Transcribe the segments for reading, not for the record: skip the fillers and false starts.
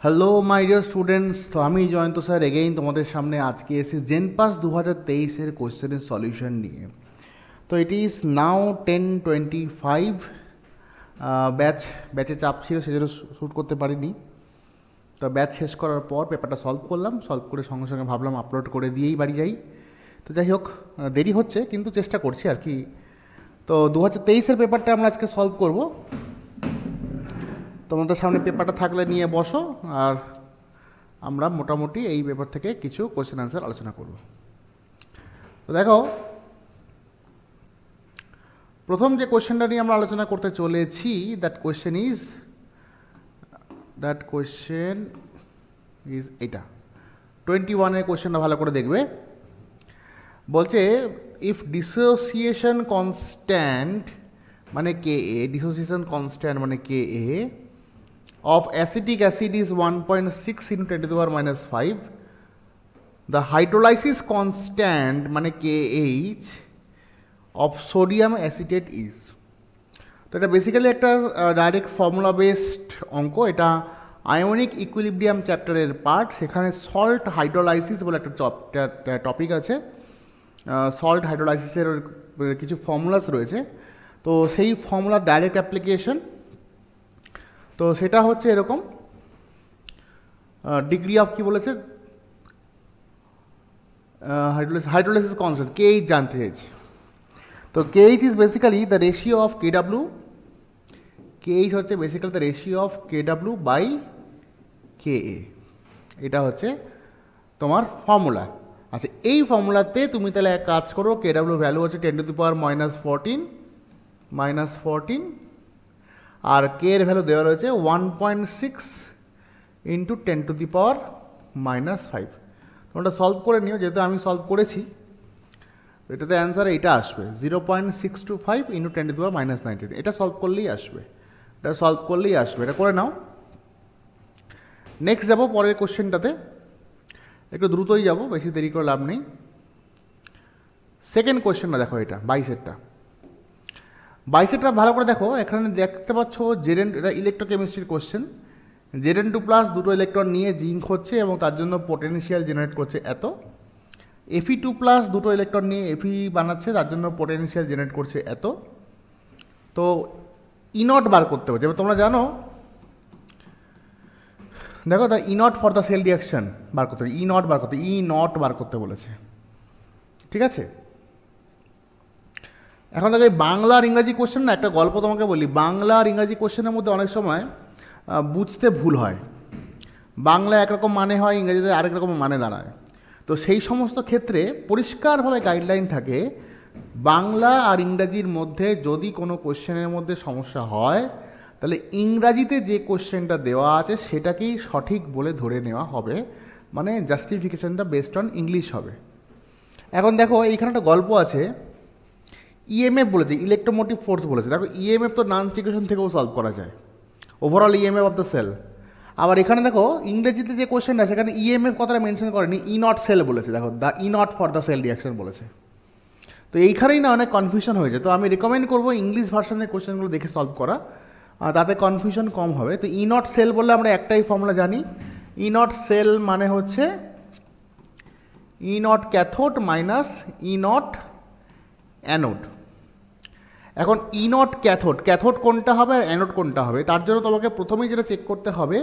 Hello my dear students, তো আমি Jayanta sir again তোমাদের সামনে আজকে এসে জেনপাস 2023-এর কোশ্চেনের সলিউশন নিয়ে। তো ইট ইজ নাও 10:25। ব্যাচে চাপ ছিল, সেজন্য শ্যুট করতে পারিনি। তো ব্যাচ শেষ করার পর পেপারটা সলভ করলাম, সলভ করে সঙ্গে সঙ্গে ভাবলাম আপলোড করে দিয়েই বাড়ি যাই। তো যাই হোক, দেরি হচ্ছে কিন্তু চেষ্টা করছি আর কি। তো 2023-এর পেপারটা আমরা আজকে সলভ করব। তোমাদের সামনে পেপারটা থাকলে নিয়ে বসো, আর আমরা মোটামুটি এই পেপার থেকে কিছু কোশ্চেন আনসার আলোচনা করব। তো দেখো, প্রথম যে কোশ্চেনটা নিয়ে আমরা আলোচনা করতে চলেছি, দ্যাট কোশ্চেন ইজ এটা 21-এর কোশ্চেনটা ভালো করে দেখবে। বলছে ইফ ডিসোসিয়েশন কনস্ট্যান্ট মানে কে এ, ডিসোসিয়েশন কনস্ট্যান্ট মানে কে এ of acetic acid is 1.6 into 10 to the power minus 5, the hydrolysis constant মানে KH of sodium acetate is। তো এটা বেসিক্যালি একটা ডাইরেক্ট ফর্মুলা বেসড অঙ্ক। এটা আয়োনিক ইকুইলিব্রিয়াম চ্যাপ্টারের পার্ট। সেখানে সল্ট হাইড্রোলাইসিস বলে একটা টপিক আছে। সল্ট হাইড্রোলাইসিসের কিছু ফর্মুলাস রয়েছে, তো সেই ফর্মুলার ডাইরেক্ট অ্যাপ্লিকেশন। তো সেটা হচ্ছে এরকম, ডিগ্রি অফ কি বলেছে, হাইড্রোলাইসিস কনস্ট্যান্ট KH জানতে চেয়েছে। তো KH is basically the ratio of KW। KH হচ্ছে basically the ratio of KW by KA। এটা হচ্ছে তোমার ফর্মুলা। আচ্ছা, এই ফর্মুলাতে তুমি তাহলে এক কাজ করো, KW ভ্যালু হচ্ছে 10 to the power minus 14, আর কে এর ভ্যালু দেওয়া রয়েছে 1.6 into 10 to the power minus 5। তোমরা সলভ করে নিও, যেহেতু আমি সলভ করেছি। এটাতে অ্যান্সার এইটা আসবে 0.625 into 10 to the power minus 19। এটা সলভ করলেই আসবে, এটা করে নাও। নেক্সট যাবো পরের কোশ্চেনটাতে, একটু দ্রুতই যাব, বেশি দেরি করে লাভ নেই। সেকেন্ড কোশ্চেনটা দেখো, এটা 22-এরটা ভালো করে দেখো। এখানে দেখতে পাচ্ছ Zn, এটা ইলেকট্রোকেমিস্ট্রির কোশ্চেন। Zn2+ দুটো ইলেকট্রন নিয়ে জিঙ্ক হচ্ছে এবং তার জন্য পোটেনশিয়াল জেনারেট করছে এত। Fe2+ দুটো ইলেকট্রন নিয়ে Fe বানাচ্ছে, তার জন্য পোটেনশিয়াল জেনারেট করছে এত। তো E0 বার করতে হবে। যেমন তোমরা জানো, দেখো the E0 for the cell reaction বার করতে হবে। E0 বার করতে বলেছে, ঠিক আছে। এখন দেখো, এই বাংলা আর ইংরাজি কোশ্চেন না, একটা গল্প তোমাকে বলি। বাংলা আর ইংরাজি কোশ্চেনের মধ্যে অনেক সময় বুঝতে ভুল হয়। বাংলা একরকম মানে হয়, ইংরেজিতে আরেক রকম মানে দাঁড়ায়। তো সেই সমস্ত ক্ষেত্রে পরিষ্কারভাবে গাইডলাইন থাকে, বাংলা আর ইংরাজির মধ্যে যদি কোনো কোশ্চেনের মধ্যে সমস্যা হয়, তাহলে ইংরাজিতে যে কোশ্চেনটা দেওয়া আছে সেটাকেই সঠিক বলে ধরে নেওয়া হবে, মানে জাস্টিফিকেশনটা বেসড অন ইংলিশ হবে। এখন দেখো, এইখানে একটা গল্প আছে। ইএমএফ বলেছে, ইলেকট্রোমোটিভ ফোর্স বলেছে। দেখো, ইএমএফ তো নান্স ইকুয়েশন থেকেও সলভ করা যায়, overall EMF of the cell. আবার এখানে দেখো, ইংরেজিতে যে কোশ্চেনটা, সেখানে ইএমএফ কথাটা মেনশন করেনি, E0 সেল বলেছে। দেখো, the E0 for the cell reaction বলেছে। তো এইখানেই না অনেক কনফিউশন হয়েছে। তো আমি রেকমেন্ড করবো ইংলিশ ভার্সনের কোশ্চেনগুলো দেখে সলভ করা, তাতে কনফিউশন কম হবে। তো E0 সেল বললে আমরা একটাই ফর্মুলা জানি, E0 সেল মানে হচ্ছে E0 cathode minus E0 anode. এখন E0 ক্যাথোড কোনটা হবে আর অ্যানোড কোনটা হবে, তার জন্য তোমাকে প্রথমেই যেটা চেক করতে হবে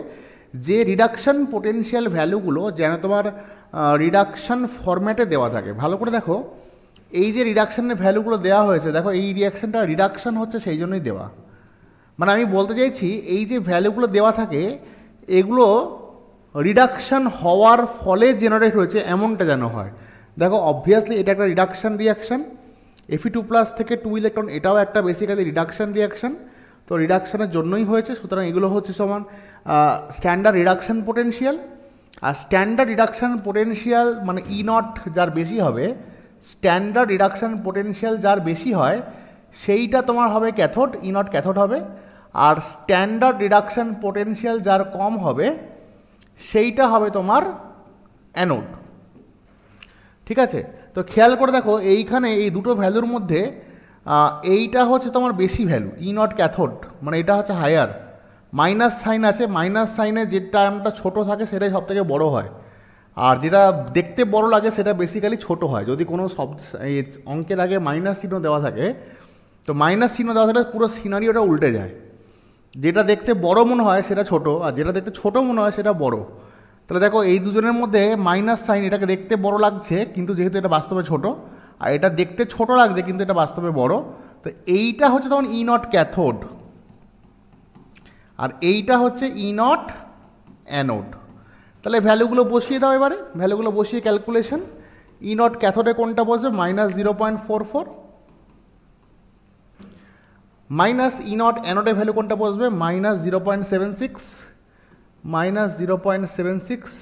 যে রিডাকশন পোটেনশিয়াল ভ্যালুগুলো যেন তোমার রিডাকশন ফরম্যাটে দেওয়া থাকে। ভালো করে দেখো, এই যে রিডাকশনের ভ্যালুগুলো দেওয়া হয়েছে, দেখো এই রিয়াকশনটা রিডাকশন হচ্ছে সেই জন্যই দেওয়া। মানে আমি বলতে চাইছি, এই যে ভ্যালুগুলো দেওয়া থাকে, এগুলো রিডাকশন হওয়ার ফলে জেনারেট হয়েছে এমনটা যেন হয়। দেখো, অবভিয়াসলি এটা একটা রিডাকশন রিয়াকশন। Fe2+ থেকে 2 ইলেকট্রন, এটাও একটা বেসিক্যালি রিডাকশন রিয়াকশন। তো রিডাকশনের জন্যই হয়েছে, সুতরাং এগুলো হচ্ছে সমান স্ট্যান্ডার্ড রিডাকশন পোটেনশিয়াল। আর স্ট্যান্ডার্ড রিডাকশন পোটেনশিয়াল মানে E0 যার বেশি হবে, স্ট্যান্ডার্ড রিডাকশন পোটেনশিয়াল যার বেশি হয় সেইটা তোমার হবে ক্যাথোড, E0 ক্যাথোড হবে। আর স্ট্যান্ডার্ড রিডাকশন পোটেনশিয়াল যার কম হবে সেইটা হবে তোমার অ্যানোড, ঠিক আছে। তো খেয়াল করে দেখো, এইখানে এই দুটো ভ্যালুর মধ্যে এইটা হচ্ছে তোমার বেশি ভ্যালু, E0 ক্যাথোড, মানে এটা হচ্ছে হায়ার। মাইনাস সাইন আছে, মাইনাস সাইনে যে টার্মটা ছোট থাকে সেটাই সব থেকে বড়ো হয়, আর যেটা দেখতে বড় লাগে সেটা বেসিক্যালি ছোট হয়। যদি কোনো এই অঙ্কের আগে মাইনাস চিহ্ন দেওয়া থাকে, তো মাইনাস চিহ্ন দেওয়া থাকলে পুরো সিনারিওটা উল্টে যায়, যেটা দেখতে বড় মনে হয় সেটা ছোট, আর যেটা দেখতে ছোট মনে হয় সেটা বড়। তাহলে দেখো এই দুজনের মধ্যে মাইনাস সাইন, এটাকে দেখতে বড় লাগছে কিন্তু যেহেতু এটা বাস্তবে ছোট, আর এটা দেখতে ছোট লাগছে কিন্তু এটা বাস্তবে বড়। তো এইটা হচ্ছে তখন ই নট ক্যাথোড, আর এইটা হচ্ছে ই নট অ্যানোড। তাহলে ভ্যালুগুলো বসিয়ে দাও, এবারে ভ্যালুগুলো বসিয়ে ক্যালকুলেশন। ই নট ক্যাথোডে কোনটা বসবে? -0.44, মাইনাস ই নট অ্যানোডের ভ্যালু কোনটা বসবে? -0.76, -0.76।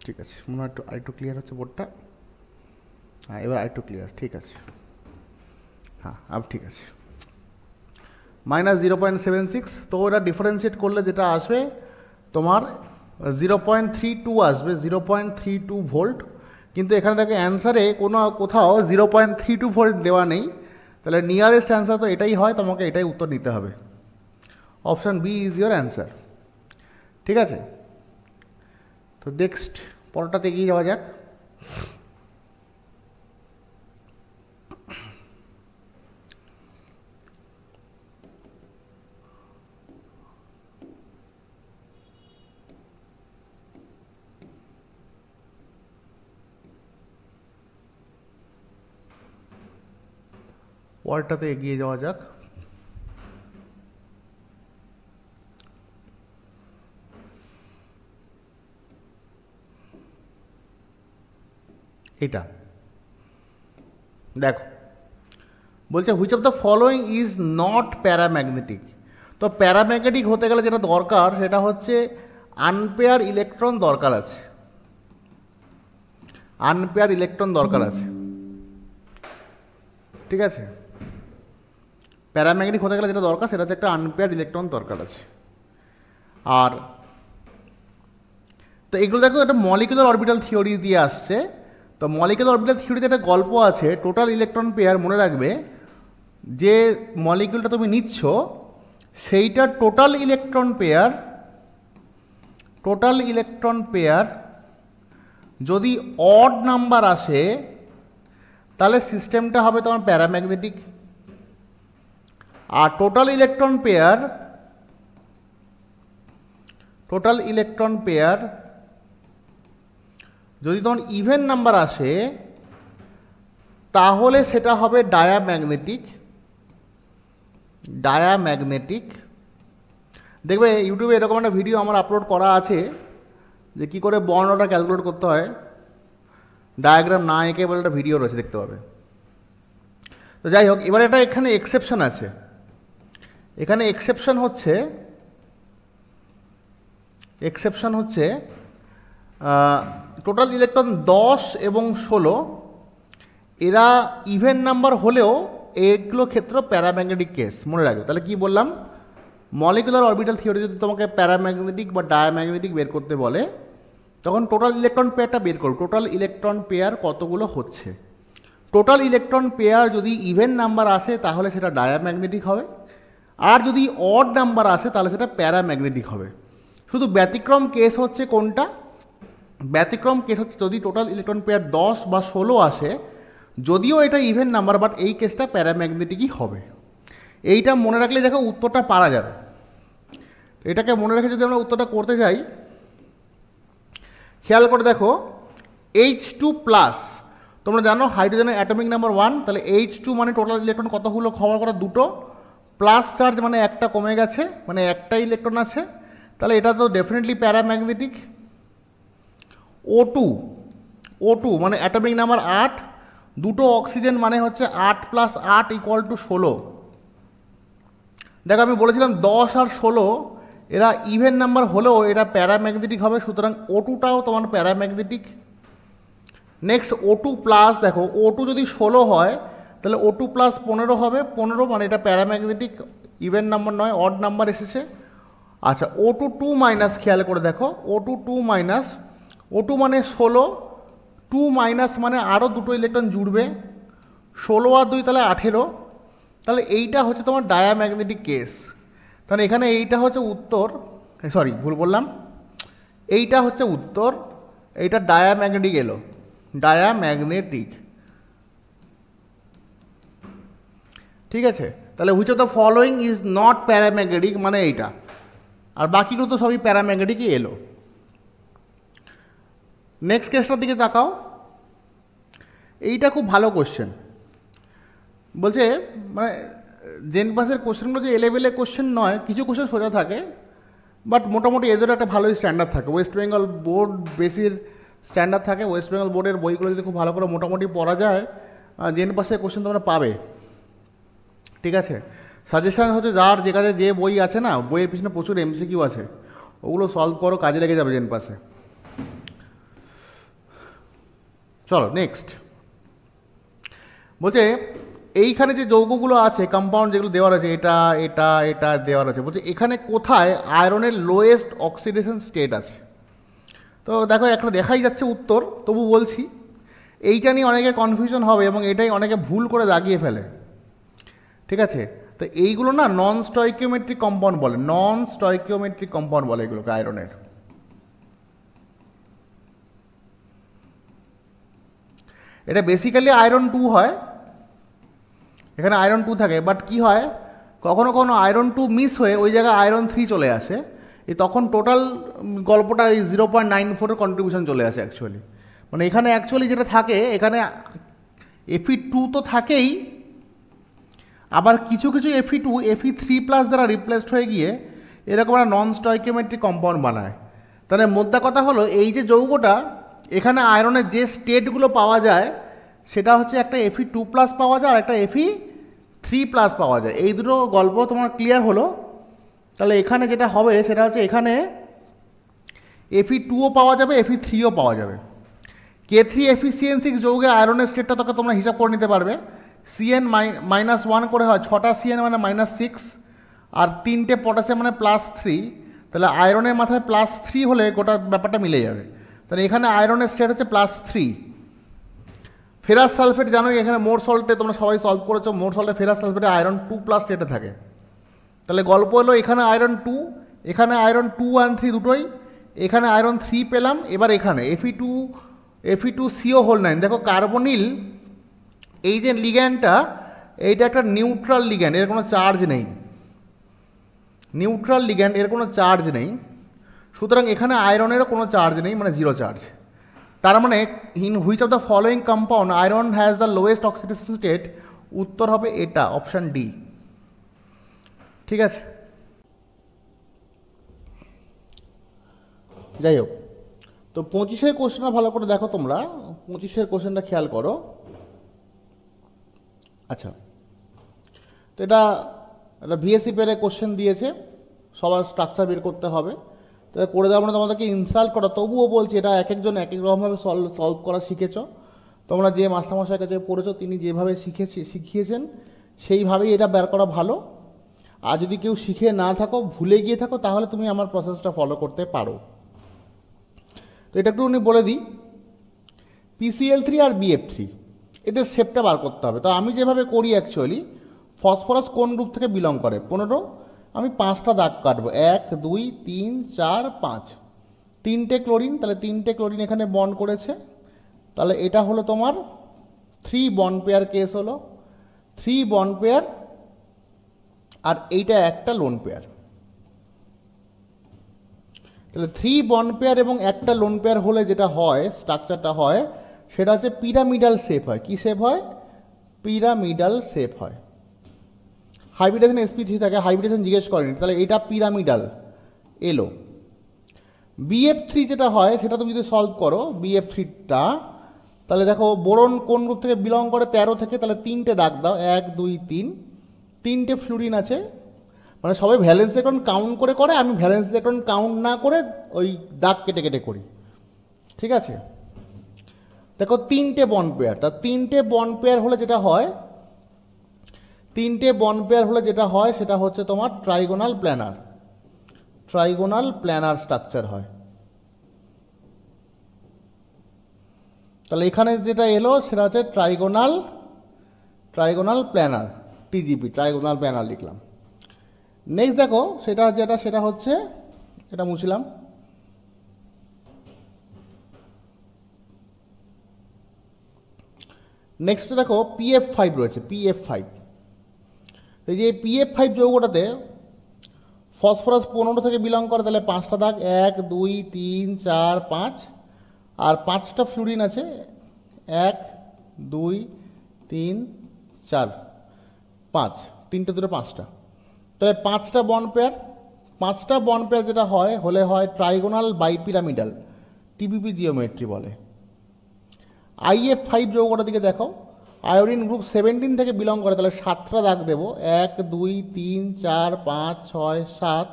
ঠিক আছে, মনে হয় আরেকটু ক্লিয়ার হচ্ছে বোর্ডটা। হ্যাঁ, এবার আরেকটু ক্লিয়ার, ঠিক আছে। হ্যাঁ, আব ঠিক আছে। -0.76, তো ওটা ডিফারেন্সিয়েট করলে যেটা আসবে তোমার 0.32 আসবে, 0.32 ভোল্ট। কিন্তু এখানে দেখো অ্যান্সারে কোথাও 0.32 ভোল্ট দেওয়া নেই, তাহলে নিয়ারেস্ট অ্যান্সার তো এটাই হয়, তোমাকে এটাই উত্তর নিতে হবে। Option B is your answer. ঠিক আছে, তো নেক্সট পরটাতে এগিয়ে যাওয়া যাক। পরটাতে এগিয়ে যাওয়া যাক। এটা দেখো বলছে which of the following is not paramagnetic. তো প্যারাম্যাগনেটিক হতে গেলে যেটা দরকার সেটা হচ্ছে আনপেয়ার ইলেকট্রন দরকার আছে, আনপেয়ার ইলেকট্রন দরকার আছে। ঠিক আছে, প্যারাম্যাগনেটিক হতে গেলে যেটা দরকার সেটা হচ্ছে একটা আনপেয়ার ইলেকট্রন দরকার আছে। আর তো এগুলো দেখো একটা মলিকুলার অরবিটাল থিওরি দিয়ে আসছে। তো মলিকুলার অরবিটাল থিওরিতে একটা গল্প আছে, টোটাল ইলেকট্রন পেয়ার, মনে রাখবে যে মলিকুলটা তুমি নিচ্ছ সেইটা টোটাল ইলেকট্রন পেয়ার যদি অড নাম্বার আসে তাহলে সিস্টেমটা হবে তোমার প্যারাম্যাগনেটিক। আর টোটাল ইলেকট্রন পেয়ার যদি তোমার ইভেন নাম্বার আসে তাহলে সেটা হবে ডায়াম্যাগনেটিক। দেখবে ইউটিউবে এরকম একটা ভিডিও আমার আপলোড করা আছে যে কী করে বন্ড অর্ডার ক্যালকুলেট করতে হয়, ডায়াগ্রাম না এঁকে বলে একটা ভিডিও রয়েছে, দেখতে পাবে। তো যাই হোক, এবার এটা এখানে এক্সেপশন আছে। এখানে এক্সেপশন হচ্ছে টোটাল ইলেকট্রন 10 এবং 16 এরা ইভেন নাম্বার হলেও এগুলো ক্ষেত্র প্যারাম্যাগনেটিক কেস, মনে রাখবে। তাহলে কি বললাম, মলিকুলার অরবিটাল থিওরি যদি তোমাকে প্যারাম্যাগনেটিক বা ডায়াম্যাগনেটিক বের করতে বলে তখন টোটাল ইলেকট্রন পেয়ারটা বের করো, টোটাল ইলেকট্রন পেয়ার কতগুলো হচ্ছে। টোটাল ইলেকট্রন পেয়ার যদি ইভেন নাম্বার আসে তাহলে সেটা ডায়াম্যাগনেটিক হবে, আর যদি অড নাম্বার আসে তাহলে সেটা প্যারাম্যাগনেটিক হবে। শুধু ব্যতিক্রম কেস হচ্ছে কোনটা? ব্যতিক্রম কেস হচ্ছে যদি টোটাল ইলেকট্রন পেয়ার 10 বা 16 আসে, যদিও এটা ইভেন নাম্বার, বাট এই কেসটা প্যারাম্যাগনেটিকই হবে। এইটা মনে রাখলে দেখো উত্তরটা পারা যাবে। এটাকে মনে রেখে যদি আমরা উত্তরটা করতে যাই, খেয়াল করে দেখো H2+, তোমরা জানো হাইড্রোজেনের অ্যাটমিক নাম্বার 1, তাহলে H2 মানে টোটাল ইলেকট্রন কতগুলো খবর করা? দুটো, প্লাস চার্জ মানে একটা কমে গেছে, মানে একটা ইলেকট্রন আছে, তাহলে এটা তো ডেফিনেটলি প্যারাম্যাগনেটিক। O2 মানে অ্যাটমিক নাম্বার 8, দুটো অক্সিজেন মানে হচ্ছে 8 + 8 = 16। দেখো আমি বলেছিলাম 10 আর 16 এরা ইভেন নাম্বার হলেও এরা প্যারাম্যাগনেটিক হবে, সুতরাং O2টাও তোমার প্যারাম্যাগনেটিক। নেক্সট O2+, দেখো O2 যদি 16 হয় তাহলে O2+ 15 হবে, 15 মানে এটা প্যারাম্যাগনেটিক, ইভেন নাম্বার নয়, অড নাম্বার এসেছে। আচ্ছা O2 2- খেয়াল করে দেখো O2 2- O2 মানে 16, 2 মাইনাস মানে আরও দুটো ইলেকট্রন জুড়বে, 16 আর 2 তাহলে 18, তাহলে এইটা হচ্ছে তোমার ডায়াম্যাগনেটিক কেস। তাহলে এখানে এইটা হচ্ছে উত্তর, সরি ভুল বললাম, এইটা হচ্ছে উত্তর, এইটা ডায়াম্যাগনেটিক এলো, ডায়াম্যাগনেটিক। ঠিক আছে, তাহলে which of the following is not paramagnetic মানে এইটা, আর বাকিগুলো তো সবই প্যারাম্যাগনেটিকই এলো। নেক্সট কেসটার দিকে তাকাও, এইটা খুব ভালো কোশ্চেন। বলছে মানে জেনপাসের কোশ্চেনগুলো যে এলেভেলের কোশ্চেন নয়, কিছু কোশ্চেন সোজা থাকে, বাট মোটামুটি এদের একটা ভালোই স্ট্যান্ডার্ড থাকে। ওয়েস্ট বেঙ্গল বোর্ড বেসির স্ট্যান্ডার্ড থাকে, ওয়েস্ট বেঙ্গল বোর্ডের বইগুলো যদি খুব ভালো করে মোটামুটি পড়া যায়, জেনপাসের কোশ্চেন তোমরা পাবে। ঠিক আছে, সাজেশান হচ্ছে যার যে কাজে যে বই আছে না, বইয়ের পিছনে প্রচুর এমসিকিউ আছে, ওগুলো সলভ করো, কাজে লেগে যাবে জেনপাসে। চলো নেক্সট, বলছে এইখানে যে যৌগগুলো আছে কম্পাউন্ড যেগুলো দেওয়া রয়েছে, এটা এটা এটা দেওয়া রয়েছে, বলছে এখানে কোথায় আয়রনের লোয়েস্ট অক্সিডেশন স্টেট আছে। তো দেখো একটা দেখাই যাচ্ছে উত্তর, তবু বলছি এইটা নিয়ে অনেকে কনফিউশন হবে এবং এটাই অনেকে ভুল করে দাগিয়ে ফেলে। ঠিক আছে, তো এইগুলো না নন স্টয়কিওমেট্রিক কম্পাউন্ড বলে, নন স্টয়কিওমেট্রিক কম্পাউন্ড বলে এগুলোকে আয়রনের। এটা বেসিক্যালি আয়রন 2 হয়, এখানে আয়রন 2 থাকে, বাট কি হয় কখনো কখনো আয়রন 2 মিস হয়ে ওই জায়গায় আয়রন 3 চলে আসে, এই তখন টোটাল গল্পটা এই 0.94 কন্ট্রিবিউশন চলে আসে অ্যাকচুয়ালি। মানে এখানে অ্যাকচুয়ালি যেটা থাকে, এখানে Fe2 তো থাকেই, আবার কিছু কিছু Fe2 Fe3+ দ্বারা রিপ্লেসড হয়ে গিয়ে এরকম একটা নন স্টয়কিওমেট্রিক কম্পাউন্ড বানায়। তাহলে মোদ্দা কথা হলো এই যে যৌগটা, এখানে আয়রনের যে স্টেটগুলো পাওয়া যায় সেটা হচ্ছে একটা Fe2+ পাওয়া যায় আর একটা Fe3+ পাওয়া যায়। এই দুটো গল্প তোমার ক্লিয়ার হলো। তাহলে এখানে যেটা হবে সেটা হচ্ছে এখানে Fe2ও পাওয়া যাবে, Fe3ও পাওয়া যাবে। K3FeCN6 যৌগে আয়রনের স্টেটটা তোকে তোমরা হিসাব করে নিতে পারবে, CN-1 করে হয়, 6টা CN মানে -6, আর 3টে পটাশিয়াম মানে +3, তাহলে আয়রনের মাথায় +3 হলে গোটা ব্যাপারটা মিলে যাবে। তাহলে এখানে আয়রনের স্টেট হচ্ছে +3। ফেরাস সালফেট জানোই এখানে মোর সল্টে তোমরা সবাই সলভ করেছো, মোর সল্টে ফেরাস সালফেটে আয়রন 2+ স্টেটে থাকে। তাহলে গল্প হলো এখানে আয়রন 2, এখানে আয়রন 2 আর 3 দুটোই, এখানে আয়রন 3 পেলাম। এবার এখানে Fe2CO9, দেখো কার্বনিল এই যে লিগ্যান্ডটা, এইটা একটা নিউট্রাল লিগ্যান্ড, এর কোনো চার্জ নেই, নিউট্রাল লিগ্যান্ড, এর কোনো চার্জ নেই, সুতরাং এখানে আয়রনেরও কোনো চার্জ নেই, মানে 0 চার্জ। তার মানে in which of the following compound iron has the lowest oxidation state, উত্তর হবে এটা, অপশান ডি। ঠিক আছে, যাই হোক, তো 25-এর কোশ্চেনটা ভালো করে দেখো তোমরা, 25-এর কোশ্চেনটা খেয়াল করো। আচ্ছা, তো এটা একটা ভিএসসি পেরে কোশ্চেন দিয়েছে, সবার স্ট্রাকচার বের করতে হবে, তাহলে করে দেওয়া মানে তোমাদেরকে ইনসাল্ট করা, তবুও বলছি এটা এক একজন এক এক রকমভাবে সলভ করা শিখেছ তোমরা। যে মাস্টারমশাইয়ের কাছে পড়েছো তিনি যেভাবে শিখিয়েছেন সেইভাবেই এটা বের করা ভালো। আর যদি কেউ শিখে না থাকো, ভুলে গিয়ে থাকো, তাহলে তুমি আমার প্রসেসটা ফলো করতে পারো। তো এটা একটু উনি বলে দিই, PCl3 আর BF3 এদের শেপটা বার করতে হবে। তো আমি যেভাবে করি অ্যাকচুয়ালি, ফসফরাস কোন গ্রুপ থেকে বিলং করে 15, আমি 5টা দাগ কাটবো, 1 2 3 4 5, 3টে ক্লোরিন, তাহলে 3টে ক্লোরিন এখানে বন্ড করেছে, তাহলে এটা হলো তোমার 3 বন্ড পেয়ার কেস হলো, 3 বন্ড পেয়ার, আর এইটা একটা লোন পেয়ার। তাহলে 3 বন্ড পেয়ার এবং একটা লোন পেয়ার হলে যেটা হয়, স্ট্রাকচারটা হয়, সেটা হচ্ছে পিরামিডাল শেপ হয়। কি শেপ হয়? পিরামিডাল শেপ হয়। হাইব্রিডেশন sp3 থাকে, হাইব্রিডেশন জিজ্ঞেস করেনি, তাহলে এটা পিরামিডাল এলো। BF3 যেটা হয় সেটা তুমি যদি সলভ করো BF3টা, তাহলে দেখো বোরন কোন গ্রুপ থেকে বিলং করে 13 থেকে, তাহলে 3টে দাগ দাও, 1 2 3, 3টে ফ্লুরিন আছে, মানে সবাই ভ্যালেন্স ইলেকট্রন কাউন্ট করে করে, আমি ভ্যালেন্স ইলেকট্রন কাউন্ট না করে ওই দাগ কেটে কেটে করি। ঠিক আছে, দেখো 3টে বন্ড পেয়ার, তা 3টে বন্ড পেয়ার হলে যেটা হয়, 3টে বন্ড পেয়ার হলে যেটা হয় সেটা হচ্ছে তোমার trigonal planar, trigonal planar structure হয়। তাহলে এখানে যেটা এলো সেটা হচ্ছে trigonal planar, TGP, trigonal planar লিখলাম। নেক্সট দেখো সেটা হচ্ছে এটা মুছলাম। নেক্সট দেখো PF5 রয়েছে, PF5। এই যে PF5 যৌগটাতে ফসফরাস 15 থেকে বিলং করে, তাহলে 5টা দাগ, 1 2 3 4 5, আর 5টা ফ্লুরিন আছে, 1 2 3 4 5, 3টে 2টো 5টা, তাহলে 5টা বন্ড পেয়ার যেটা হয় ট্রাইগোনাল বাইপিরামিডাল, টিপিপি জিওমেট্রি বলে। IF5 যৌগটার দিকে দেখো, আয়োডিন গ্রুপ 17 থেকে বিলং করে, তাহলে 7টা দাগ দেবো, 1 2 3 4 5 6 7,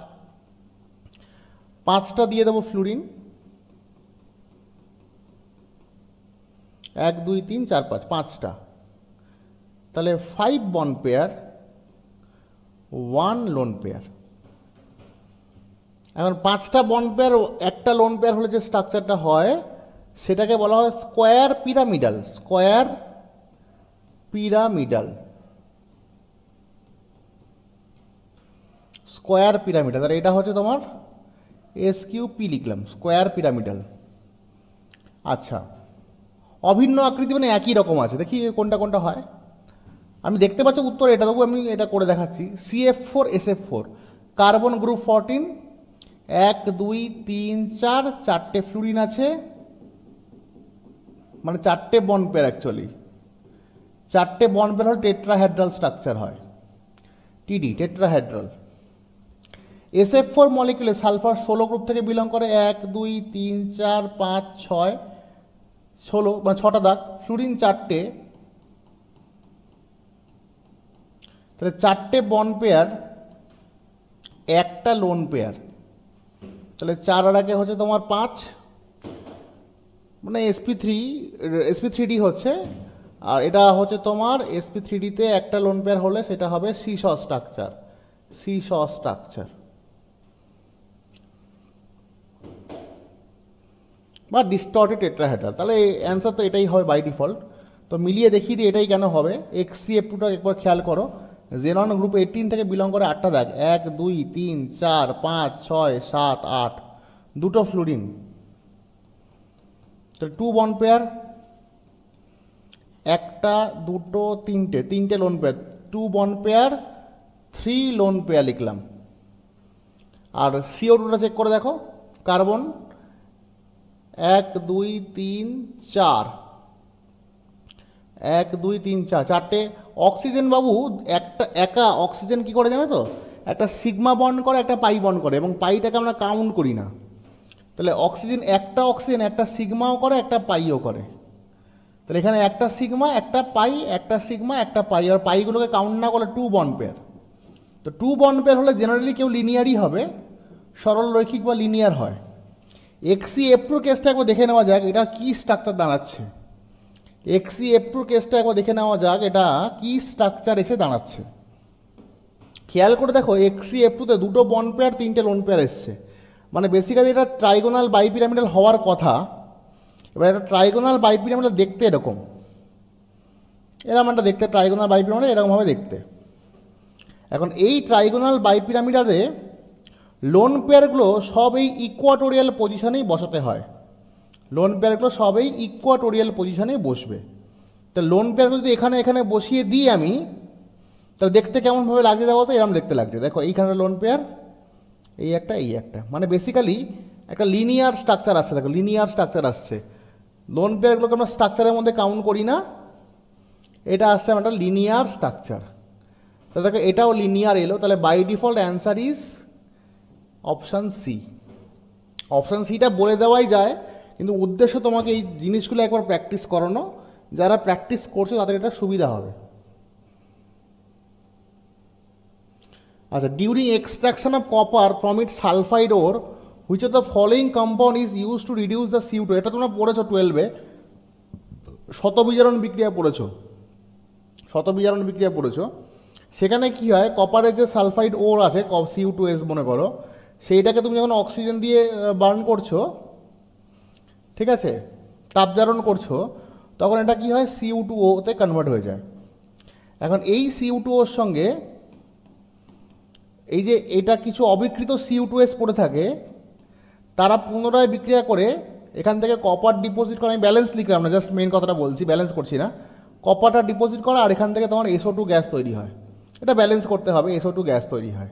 5টা দিয়ে দেবো ফ্লুরিন, 1 2 3 4 5, 5টা, তাহলে 5 বন্ড পেয়ার 1 লোন পেয়ার। এখন 5টা বন্ড পেয়ার একটা লোন পেয়ার হলে যে স্ট্রাকচারটা হয় সেটাকে বলা হয় স্কোয়ার পিরামিডাল, তাহলে এটা হচ্ছে তোমার SQP লিখলাম, স্কোয়ার পিরামিডাল। আচ্ছা, অভিন্ন আকৃতি মানে একই রকম আছে, দেখি কোনটা হয়। আমি দেখতে পাচ্ছি উত্তর এটা, তবু আমি এটা করে দেখাচ্ছি। CF4SF4, কার্বন গ্রুপ 14, 1 2 3 4, 4টে ফ্লুরিন আছে, মানে 4টে বন্ড পেয়ার, অ্যাকচুয়ালি 4টে বন্ড পেয়ার হলে টেট্রাহেড্রাল স্ট্রাকচার হয়, TD, টেট্রাহেড্রাল। SF4 মলিকুলে সালফার 16 গ্রুপ থেকে বিলং করে, 1 2 3 4 5 6, 16 মানে 6টা দাগ, ফ্লুরিন 4টে, তাহলে 4টে বন্ড পেয়ার, একটা লোন পেয়ার, তাহলে 4 আর একে হচ্ছে তোমার 5, মানে sp3d হচ্ছে, আর এটা হচ্ছে তোমার sp3dতে একটা লোন পেয়ার হলে সেটা হবে সিস স্ট্রাকচার বা ডিস্টর্টেড টেট্রাহেড্রাল। তাহলে অ্যান্সার তো এটাই হবে বাই ডিফল্ট। তো মিলিয়ে দেখিয়ে দিই এটাই কেন হবে। XCF2টা একবার খেয়াল করো, জেনন গ্রুপ 18 থেকে বিলং করে, 8টা দাগ, 1 2 3 4 5 6 7 8, 2টো ফ্লুরিন, তাহলে 2 বন্ড পেয়ার, একটা 2টো 3টে lone pair, 2 bond pair 3 lone pair লিখলাম। আর CO2টা চেক করে দেখো, কার্বন 1 2 3 4, 1 2 3 4, 4টে। অক্সিজেন বাবু একা অক্সিজেন কি করে জানো তো, একটা সিগমা বন্ড করে, একটা পাই বন্ড করে, এবং পাইটাকে আমরা কাউন্ট করি না। তাহলে অক্সিজেন একটা সিগমাও করে, একটা পাইও করে। তাহলে এখানে একটা সিগমা একটা পাই, একটা সিগমা একটা পাই, আর পাইগুলোকে কাউন্ট না করলে 2 বন্ড পেয়ার। তো 2 বন্ড পেয়ার হলে জেনারেলি কেউ লিনিয়ারই হবে, সরল রৈখিক বা লিনিয়ার হয়। XCF2 কেসটা একবার দেখে নেওয়া যাক, এটা কি স্ট্রাকচার দাঁড়াচ্ছে। XCF2 কেসটা একবার দেখে নেওয়া যাক, এটা কি স্ট্রাকচার এসে দাঁড়াচ্ছে। খেয়াল করে দেখো, XCF2তে 2টো বন্ড পেয়ার 3টে লোন পেয়ার এসছে, মানে বেসিক্যালি এটা ট্রাইগোনাল বাইপিরামিডাল হওয়ার কথা। এবার এটা ট্রাইগোনাল বাইপিরামিডাল দেখতে এরকম একটা দেখতে, ট্রাইগোনাল বাইপিরামিডাল এরকমভাবে দেখতে। এখন এই ট্রাইগোনাল বাইপিরামিডালে লোন পেয়ারগুলো সব এই ইকুয়াটোরিয়াল পজিশনেই বসাতে হয়, লোন পেয়ারগুলো সব এই ইকুয়াটোরিয়াল পজিশনেই বসবে। তা লোন পেয়ারগুলো যদি এখানে বসিয়ে দিই আমি, তাহলে দেখতে কেমনভাবে লাগছে দেখো তো, এরকম দেখতে লাগছে। দেখো এইখানে লোন পেয়ার, এই একটা, মানে বেসিক্যালি একটা লিনিয়ার স্ট্রাকচার আসছে। দেখো লিনিয়ার স্ট্রাকচার আসছে, লোন পেয়ারগুলোকে আমরা স্ট্রাকচারের মধ্যে কাউন্ট করি না, এটা আসছে একটা লিনিয়ার স্ট্রাকচার। তাহলে দেখো এটাও লিনিয়ার এলো, তাহলে by default answer is option C. Option সিটা বলে দেওয়াই যায়, কিন্তু উদ্দেশ্য তোমাকে এই জিনিসগুলো একবার প্র্যাকটিস করানো, যারা প্র্যাকটিস করছে তাদের এটা সুবিধা হবে। আচ্ছা, during extraction of copper from it sulphide or which of the following compound is use to reduce the CO2। এটা তোমরা পড়েছো 12-এ, শতবিজারণ বিক্রিয়া পড়েছো। সেখানে কি হয়, কপারের যে সালফাইড ওর আছে, CO2S মনে করো, সেইটাকে তুমি যখন অক্সিজেন দিয়ে বার্ন করছো, ঠিক আছে, তাপজারণ করছো, তখন এটা কি হয়, Cu2O-তে কনভার্ট হয়ে যায়। এখন এই Cu2O-র সঙ্গে এই যে এটা কিছু অবিকৃত Cu2S পড়ে থাকে, তারা পুনরায় বিক্রিয়া করে এখান থেকে কপার ডিপোজিট করে, আমি ব্যালেন্স লিখলাম না, জাস্ট মেন কথাটা বলছি, ব্যালেন্স করছি না। কপারটা ডিপোজিট করে আর এখান থেকে তোমার SO2 গ্যাস তৈরি হয়। এটা ব্যালেন্স করতে হবে, SO2 গ্যাস তৈরি হয়।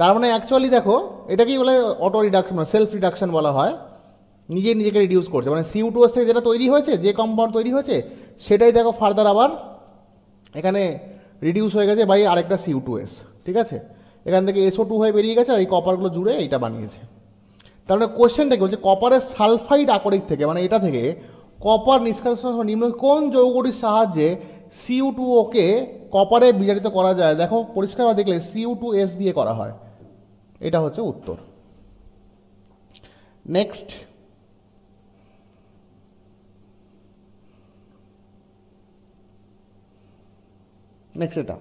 তার মানে অ্যাকচুয়ালি দেখো, এটাকেই বলে অটো রিডাকশন, মানে সেলফ রিডাকশন বলা হয়, নিজেকে রিডিউস করছে। মানে Cu2S থেকে যেটা তৈরি হয়েছে, যে কম্পাউন্ড তৈরি হয়েছে, সেটাই দেখো ফার্দার আবার এখানে রিডিউস হয়ে গেছে বাই আরেকটা Cu2S, ঠিক আছে। এখান থেকে SO2 হয়ে বেরিয়ে গেছে আর এই কপারগুলো জুড়ে এইটা বানিয়েছে। তার মানে কোশ্চেনটা কি বলছে, কপারের সালফাইড আকরিক থেকে, মানে এটা থেকে কপার নিষ্কাশন নিম্ন কোন যৌগটির সাহায্যে Cu2O-কে কপারে বিজারিত করা যায়? দেখো পরিষ্কারভাবে দেখলে Cu2S দিয়ে করা হয়। এটা হচ্ছে উত্তর। নেক্সট, এটা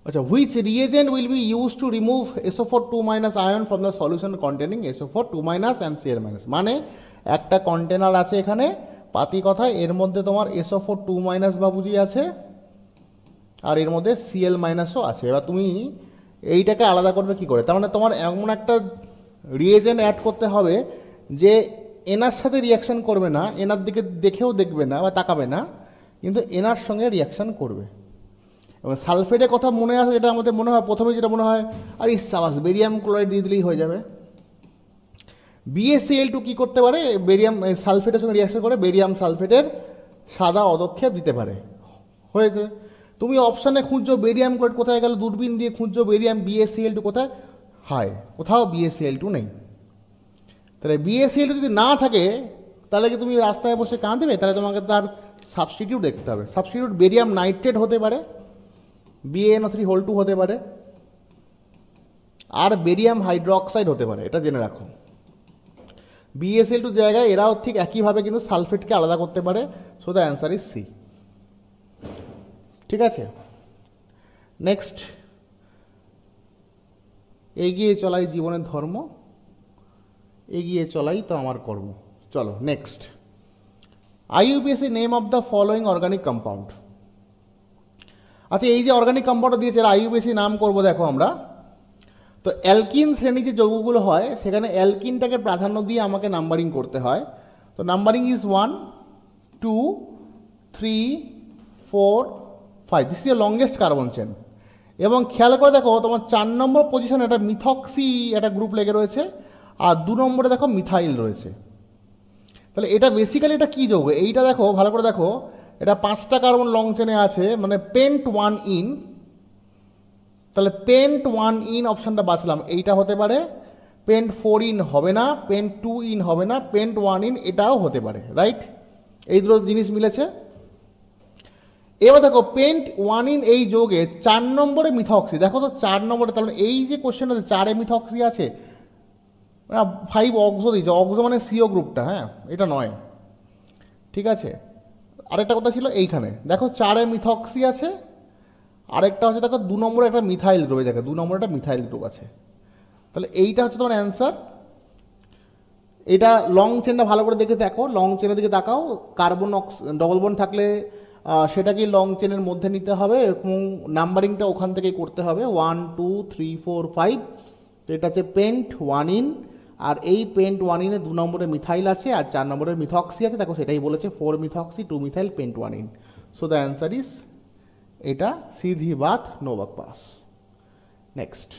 আচ্ছা, which reagent will be use to remove SO4 2- ion from the solution containing SO4 2- and Cl-। মানে একটা কন্টেনার আছে এখানে, পাতি কথা, এর মধ্যে তোমার SO4 2- বাবুজি আছে আর এর মধ্যে Cl- আছে। এবার তুমি এইটাকে আলাদা করবে কি করে? তার মানে তোমার এমন একটা রিয়েজেন্ট অ্যাড করতে হবে যে এনার সাথে রিয়াকশান করবে না, এনার দিকে দেখেও দেখবে না বা তাকাবে না, কিন্তু এনার সঙ্গে রিয়াকশান করবে। এবং সালফেটের কথা মনে আসে, যেটা আমাদের মনে হয় প্রথমে, যেটা মনে হয় আর সাবাস বেরিয়াম ক্লোরাইড দিয়ে দিলেই হয়ে যাবে। BaCl2 কী করতে পারে? বেরিয়াম সালফেটের সঙ্গে রিয়াকশন করে বেরিয়াম সালফেটের সাদা অদক্ষেপ দিতে পারে। হয়েছে। তুমি অপশানে খুঁজছো বেরিয়াম ক্লোরাইড কোথায় গেল, দূরবীন দিয়ে খুঁজছো বেরিয়াম BaCl2 কোথায়, হায় কোথাও BaCl2 নেই। তাহলে BaCl2 যদি না থাকে তাহলে কি তুমি রাস্তায় বসে কাঁদবে? তাহলে তোমাকে তার সাবস্টিটিউট দেখতে হবে। সাবস্টিটিউট বেরিয়াম নাইট্রেট হতে পারে, BaNO3 হতে পারে, আর বেরিয়াম হাইড্রোক্সাইড হতে পারে, এটা জেনে রাখো। BaCl2 জায়গায় এরাও ঠিক একইভাবে কিন্তু সালফেটকে আলাদা করতে পারে। So the answer is C. ঠিক আছে, নেক্সট, এগিয়ে চলাই জীবনের ধর্ম, এগিয়ে চলাই তো আমার কর্ম। চলো next, IUPAC name of the following organic compound. আচ্ছা, এই যে অর্গানিক কম্পাউন্ড দিয়েছে এর IUPAC নাম করবো, দেখো আমরা তো অ্যালকিন শ্রেণী যে যৌগগুলো হয় সেখানে অ্যালকিনটাকে প্রাধান্য দিয়ে আমাকে নাম্বারিং করতে হয়। তো numbering is 1 2 3 4 5, this is the longest carbon chain. এবং খেয়াল করে দেখো তোমার 4 নম্বর পজিশনে একটা মিথক্সি একটা গ্রুপ লেগে রয়েছে, আর 2 নম্বরে দেখো মিথাইল রয়েছে। তাহলে এটা বেসিক্যালি এটা কী যৌগ? এইটা দেখো ভালো করে দেখো, এটা 5টা কার্বন লং চেনে আছে, মানে পেন্ট 1 ইন। তাহলে পেন্ট 1 ইন অপশানটা বাঁচলাম, এইটা হতে পারে। পেন্ট 4 ইন হবে না, পেন্ট 2 ইন হবে না, পেন্ট 1 ইন এটাও হতে পারে, রাইট? এই দুটো জিনিস মিলেছে। এবার দেখো পেন্ট 1 ইন এই যৌগে 4 নম্বরে মিথক্সি, দেখো তো 4 নম্বরে, তাহলে এই যে কোশ্চেনটা 4-এ মিথক্সি আছে, 5 অক্সো দিয়েছে, অক্সো মানে CO গ্রুপটা, হ্যাঁ এটা নয়, ঠিক আছে। আরেকটা কথা ছিল এইখানে দেখো 4-এ মিথক্সি আছে, আরেকটা হচ্ছে দেখো 2 নম্বরে একটা মিথাইল গ্রুপ, দেখো 2 নম্বরে একটা মিথাইল গ্রুপ আছে। তাহলে এইটা হচ্ছে তোমার অ্যান্সার। এটা লং চেনটা ভালো করে দেখে দেখো, লং চেনের দিকে তাকাও, কার্বন ডবল বন্ড থাকলে সেটাকেই লং চেনের মধ্যে নিতে হবে এবং নাম্বারিংটা ওখান থেকেই করতে হবে 1 2 3 4 5। তো এটা হচ্ছে পেন্ট 1 ইন, আর এই পেন্ট 1 ইনে 2 নম্বরে মিথাইল আছে আর 4 নম্বরে মিথক্সি আছে, দেখো সেটাই বলেছে 4 methoxy 2 methyl pent 1 ene. So the answer is এটা, সিধি বাত, নো বকবাস। নেক্সট,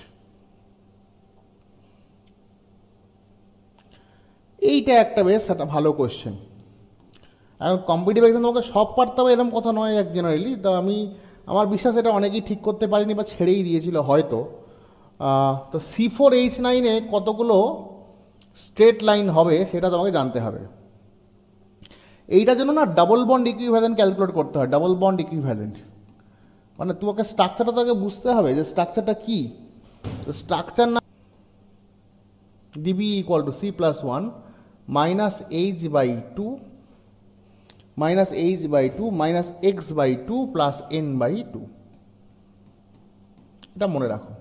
এইটা একটা বেশ একটা ভালো কোয়েশ্চেন। এখন কম্পিটিটিভ এক্সাম তোমাকে সব পারতে হবে এরকম কথা নয় এক জেনারেলি, তো আমি আমার বিশ্বাস এটা অনেকেই ঠিক করতে পারিনি বা ছেড়েই দিয়েছিল হয়তো। তো C4H9-এ কতগুলো স্ট্রেট লাইন হবে সেটা তোমাকে জানতে হবে। এইটার জন্য না ডাবল বন্ড ইকুইভ্যালেন্ট ক্যালকুলেট করতে হয়। ডাবল বন্ড ইকুইভ্যালেন্ট মানে তোমাকে স্ট্রাকচারটা তোকে বুঝতে হবে যে স্ট্রাকচারটা কী। তো স্ট্রাকচার না DB = C+1 -H/2 -H/2 -X/2 + N/2, এটা মনে রাখো।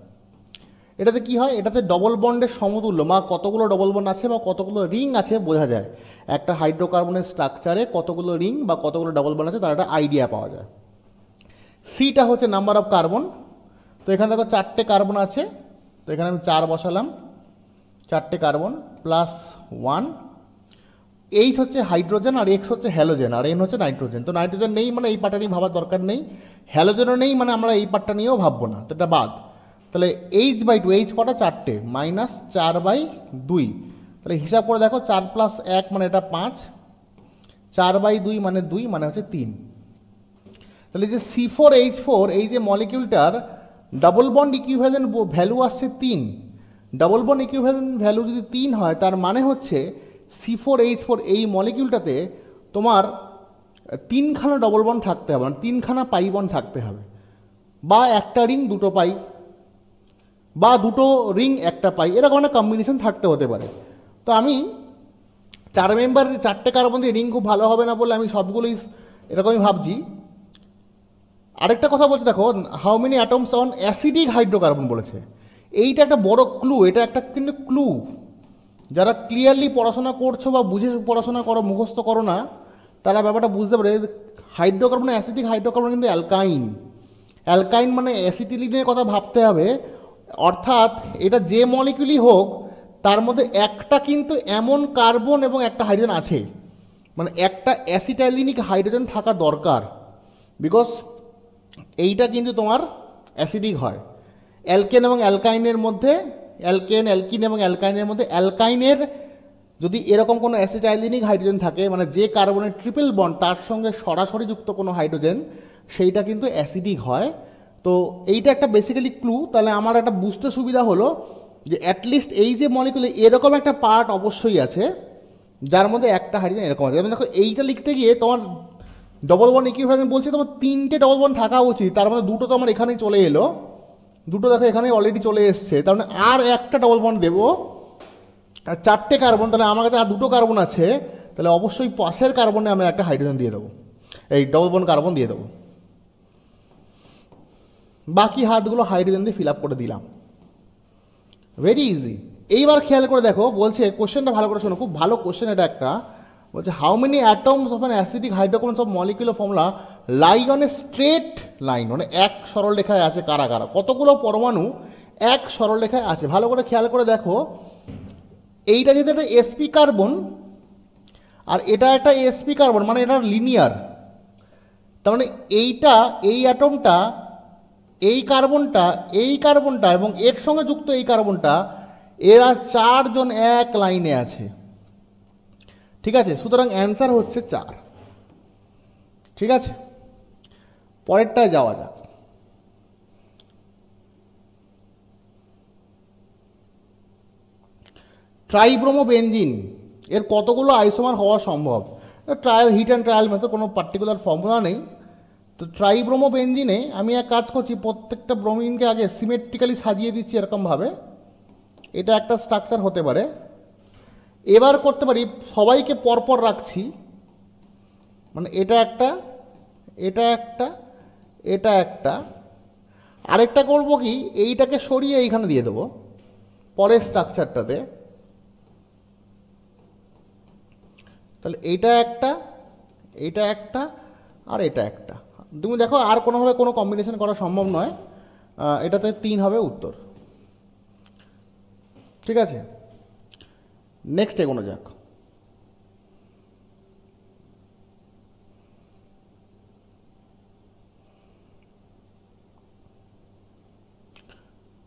এটাতে কি হয়, এটাতে ডবল বন্ডের সমতুল্য বা কতগুলো ডবল বন্ড আছে বা কতগুলো রিং আছে বোঝা যায়। একটা হাইড্রোকার্বনের স্ট্রাকচারে কতগুলো রিং বা কতগুলো ডবল বন্ড আছে তার একটা আইডিয়া পাওয়া যায়। সিটা হচ্ছে নাম্বার অফ কার্বন। তো এখানে দেখো 4টে কার্বন আছে, তো এখানে আমি 4 বসালাম, 4টে কার্বন প্লাস 1। এইচ হচ্ছে হাইড্রোজেন আর এক্স হচ্ছে হ্যালোজেন আর এন হচ্ছে নাইট্রোজেন। তো নাইট্রোজেন নেই মানে এই পার্টটা নিয়ে ভাবার দরকার নেই, হ্যালোজেনও নেই মানে আমরা এই পার্টটা নিয়েও ভাববো না, তো এটা বাদ। তাহলে H/2, এইচ কটা 4টে, -4/2। তাহলে হিসাব করে দেখো 4 + 1 মানে এটা 5, 4/2 মানে 2 মানে হচ্ছে 3। তাহলে যে C4H4 এই যে মলিকিউলটার ডাবল বন্ড ইকুইভ্যালেন্ট ভ্যালু আসছে 3, ডাবল বন্ড ইকুইভ্যালেন্ট ভ্যালু যদি 3 হয় তার মানে হচ্ছে C4H4 এই মলিকিউলটাতে তোমার 3খানা ডবল বন্ড থাকতে হবে, মানে 3খানা পাই বন্ড থাকতে হবে, বা একটা রিং 2টো পাই, বা 2টো রিং 1টা পাই, এরকম একটা কম্বিনেশন থাকতে হতে পারে। তো আমি 4 মেম্বার 4টে কার্বন দিয়ে রিং খুব ভালো হবে না বলে আমি সবগুলোই এরকমই ভাবছি। আরেকটা কথা বলতে দেখো, how many atoms on acidic hydrocarbon বলেছে। এইটা একটা বড় ক্লু, এটা একটা কিন্তু ক্লু। যারা ক্লিয়ারলি পড়াশোনা করছো বা বুঝে পড়াশোনা করো, মুখস্থ করো না, তারা ব্যাপারটা বুঝতে পারে। হাইড্রোকার্বন, অ্যাসিডিক হাইড্রোকার্বন কিন্তু অ্যালকাইন। অ্যালকাইন মানে অ্যাসিটিলিনের কথা ভাবতে হবে, অর্থাৎ এটা যে মলিকিউলই হোক তার মধ্যে একটা কিন্তু এমন কার্বন এবং একটা হাইড্রোজেন আছে, মানে একটা অ্যাসিটাইলিনিক হাইড্রোজেন থাকা দরকার, বিকজ এইটা কিন্তু তোমার অ্যাসিডিক হয়। অ্যালকেন এবং অ্যালকাইনের মধ্যে, অ্যালকিন এবং অ্যালকাইনের মধ্যে অ্যালকাইনের যদি এরকম কোনো অ্যাসিটাইলিনিক হাইড্রোজেন থাকে, মানে যে কার্বনের ট্রিপল বন্ড তার সঙ্গে সরাসরি যুক্ত কোনো হাইড্রোজেন, সেইটা কিন্তু অ্যাসিডিক হয়। তো এইটা একটা বেসিক্যালি ক্লু। তাহলে আমার একটা বুঝতে সুবিধা হলো যে অ্যাটলিস্ট এই যে মলিকুলে এরকম একটা পার্ট অবশ্যই আছে যার মধ্যে একটা হাইড্রোজেন এরকম আছে। যেমন দেখো এইটা লিখতে গিয়ে তোমার ডবল বন্ড ইকুইভ্যালেন্ট বলছে, তোমার 3টে ডবল বন্ড থাকা উচিত, তার মধ্যে 2টো তো আমার এখানেই চলে এলো, 2টো দেখো এখানেই অলরেডি চলে এসছে, তার মানে আর একটা ডবল বন্ড দেবো, আর 4টে কার্বন, তাহলে আমার কাছে আর 2টো কার্বন আছে, তাহলে অবশ্যই পাশের কার্বনে আমি একটা হাইড্রোজেন দিয়ে দেবো, এই ডবল বন্ড কার্বন দিয়ে দেবো। বাকি হাতগুলো হাইড্রোজেন দিয়ে ফিল আপ করে দিলাম, ভেরি ইজি। এইবার খেয়াল করে দেখো, বলছে কোশ্চেনটা ভালো করে শোনো, খুব ভালো কোশ্চেন এটা একটা। বলছে how many atoms of an acidic hydrocarbons of molecular formula lie on a straight line, মানে এক সরল রেখায় আছে কারা কারা, কতগুলো পরমাণু এক সরল রেখায় আছে। ভালো করে খেয়াল করে দেখো, এইটা যেহেতু একটা এসপি কার্বন আর এটা একটা এসপি কার্বন, মানে এটা লিনিয়ার, তার মানে এইটা, এই অ্যাটমটা, এই কার্বনটা এবং এর সঙ্গে যুক্ত এই কার্বনটা, এরা 4 জন এক লাইনে আছে, ঠিক আছে। সুতরাং অ্যান্সার হচ্ছে 4, ঠিক আছে। পরেরটায় যাওয়া যাক। ট্রাইব্রোমোবেনজিন এর কতগুলো আইসোমার হওয়া সম্ভব? Trial, hit and trial method, কোনো পার্টিকুলার ফর্মুলা নেই। তো ট্রাইব্রোমোবেনজিনে আমি এক কাজ করছি, প্রত্যেকটা ব্রোমিনকে আগে সিমেট্রিক্যালি সাজিয়ে দিচ্ছি এরকমভাবে, এটা একটা স্ট্রাকচার হতে পারে। এবার করতে পারি সবাইকে পরপর রাখছি, মানে এটা একটা, এটা একটা, এটা একটা, আরেকটা করব কি, এইটাকে সরিয়ে এইখানে দিয়ে দেবো পরের স্ট্রাকচারটাতে। তাহলে এইটা একটা, এইটা একটা, আর এটা একটা। তুমি দেখো আর কোনোভাবে কোনো কম্বিনেশন করা সম্ভব নয়, এটাতে 3 হবে উত্তর, ঠিক আছে। নেক্সট এগোনো যাক।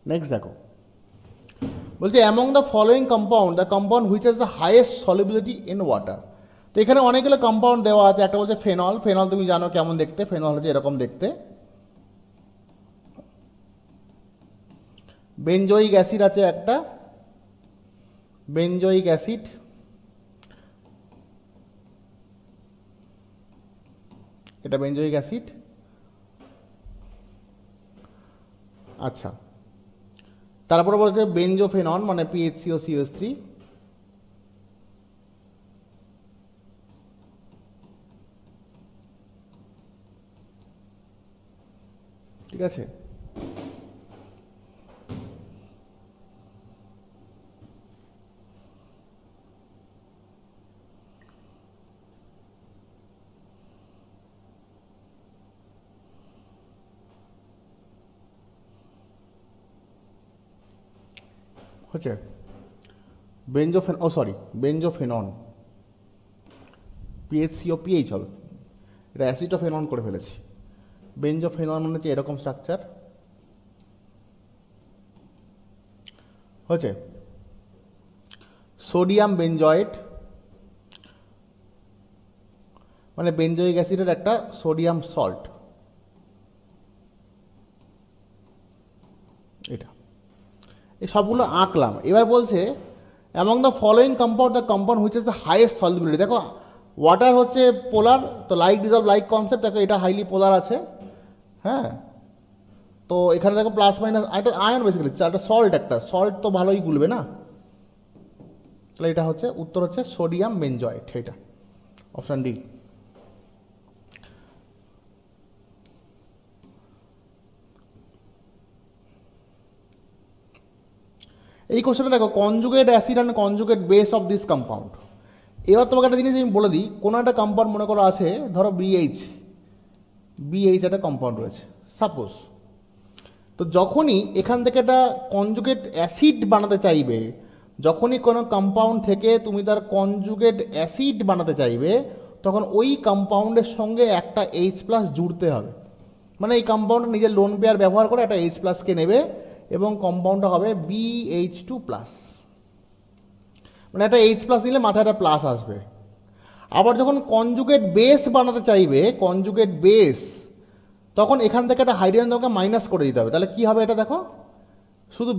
নেক্সট দেখো, বলছে among the following compound, the compound which has the highest solubility in water. তো এখানে অনেকগুলো কম্পাউন্ড দেওয়া আছে। একটা বলছে ফেনল, ফেনল তুমি জানো কেমন দেখতে, ফেনল হচ্ছে এরকম দেখতে। বেনজোইক অ্যাসিড আছে একটা, বেনজোইক অ্যাসিড, এটা বেনজোইক অ্যাসিড, আচ্ছা। তারপরে বলছে বেনজোফেনন, মানে PHCOCH3, ঠিক আছে। হচ্ছে বেঞ্জোফেনন, পিএইচসিও পিএইচ হবে, এটা অ্যাসিটোফেনন করে ফেলেছি। বেঞ্জোফেনন মানে হচ্ছে এরকম স্ট্রাকচার, হচ্ছে সোডিয়াম বেঞ্জয়েট, মানে বেঞ্জয়িক অ্যাসিডের একটা সোডিয়াম সল্ট, এটা এই সবগুলো আঁকলাম। এবার বলছে among the following compound the compound which is the highest solubility. দেখো ওয়াটার হচ্ছে পোলার, তো লাইক ডিজলভ লাইক কনসেপ্ট, দেখো এটা হাইলি পোলার আছে, হ্যাঁ। তো এখানে দেখো প্লাস মাইনাস, একটা আয়ন বেসিক্যালি, একটা সল্ট, একটা সল্ট তো ভালোই গুলবে না, তাহলে এটা হচ্ছে উত্তর হচ্ছে সোডিয়াম বেঞ্জয়েট, এটা অপশান ডি। এই কোশ্চেনে দেখো conjugate acid and conjugate base of this compound. এবার তোমাকে একটা জিনিস আমি বলে দিই, কোনো একটা কম্পাউন্ড মনে করো আছে, ধরো বিএইচ একটা কম্পাউন্ড রয়েছে সাপোজ। তো যখনই এখান থেকে একটা কনজুগেট অ্যাসিড বানাতে চাইবে, যখনই কোনো কম্পাউন্ড থেকে তুমি তার কনজুগেট অ্যাসিড বানাতে চাইবে, তখন ওই কম্পাউন্ডের সঙ্গে একটা H+ জুড়তে হবে। মানে এই কম্পাউন্ড নিজের লোন পেয়ার ব্যবহার করে একটা H+ কে নেবে এবং কম্পাউন্ডটা হবে BH2+, মানে একটা H+ দিলে মাথায় একটা প্লাস আসবে। আবার যখন কনজুগেট বেস বানাতে চাইবে, কনজুগেট বেস, তখন এখান থেকে একটা হাইড্রোজেন তোমাকে মাইনাস করে দিতে হবে। তাহলে কি হবে এটা দেখো, শুধু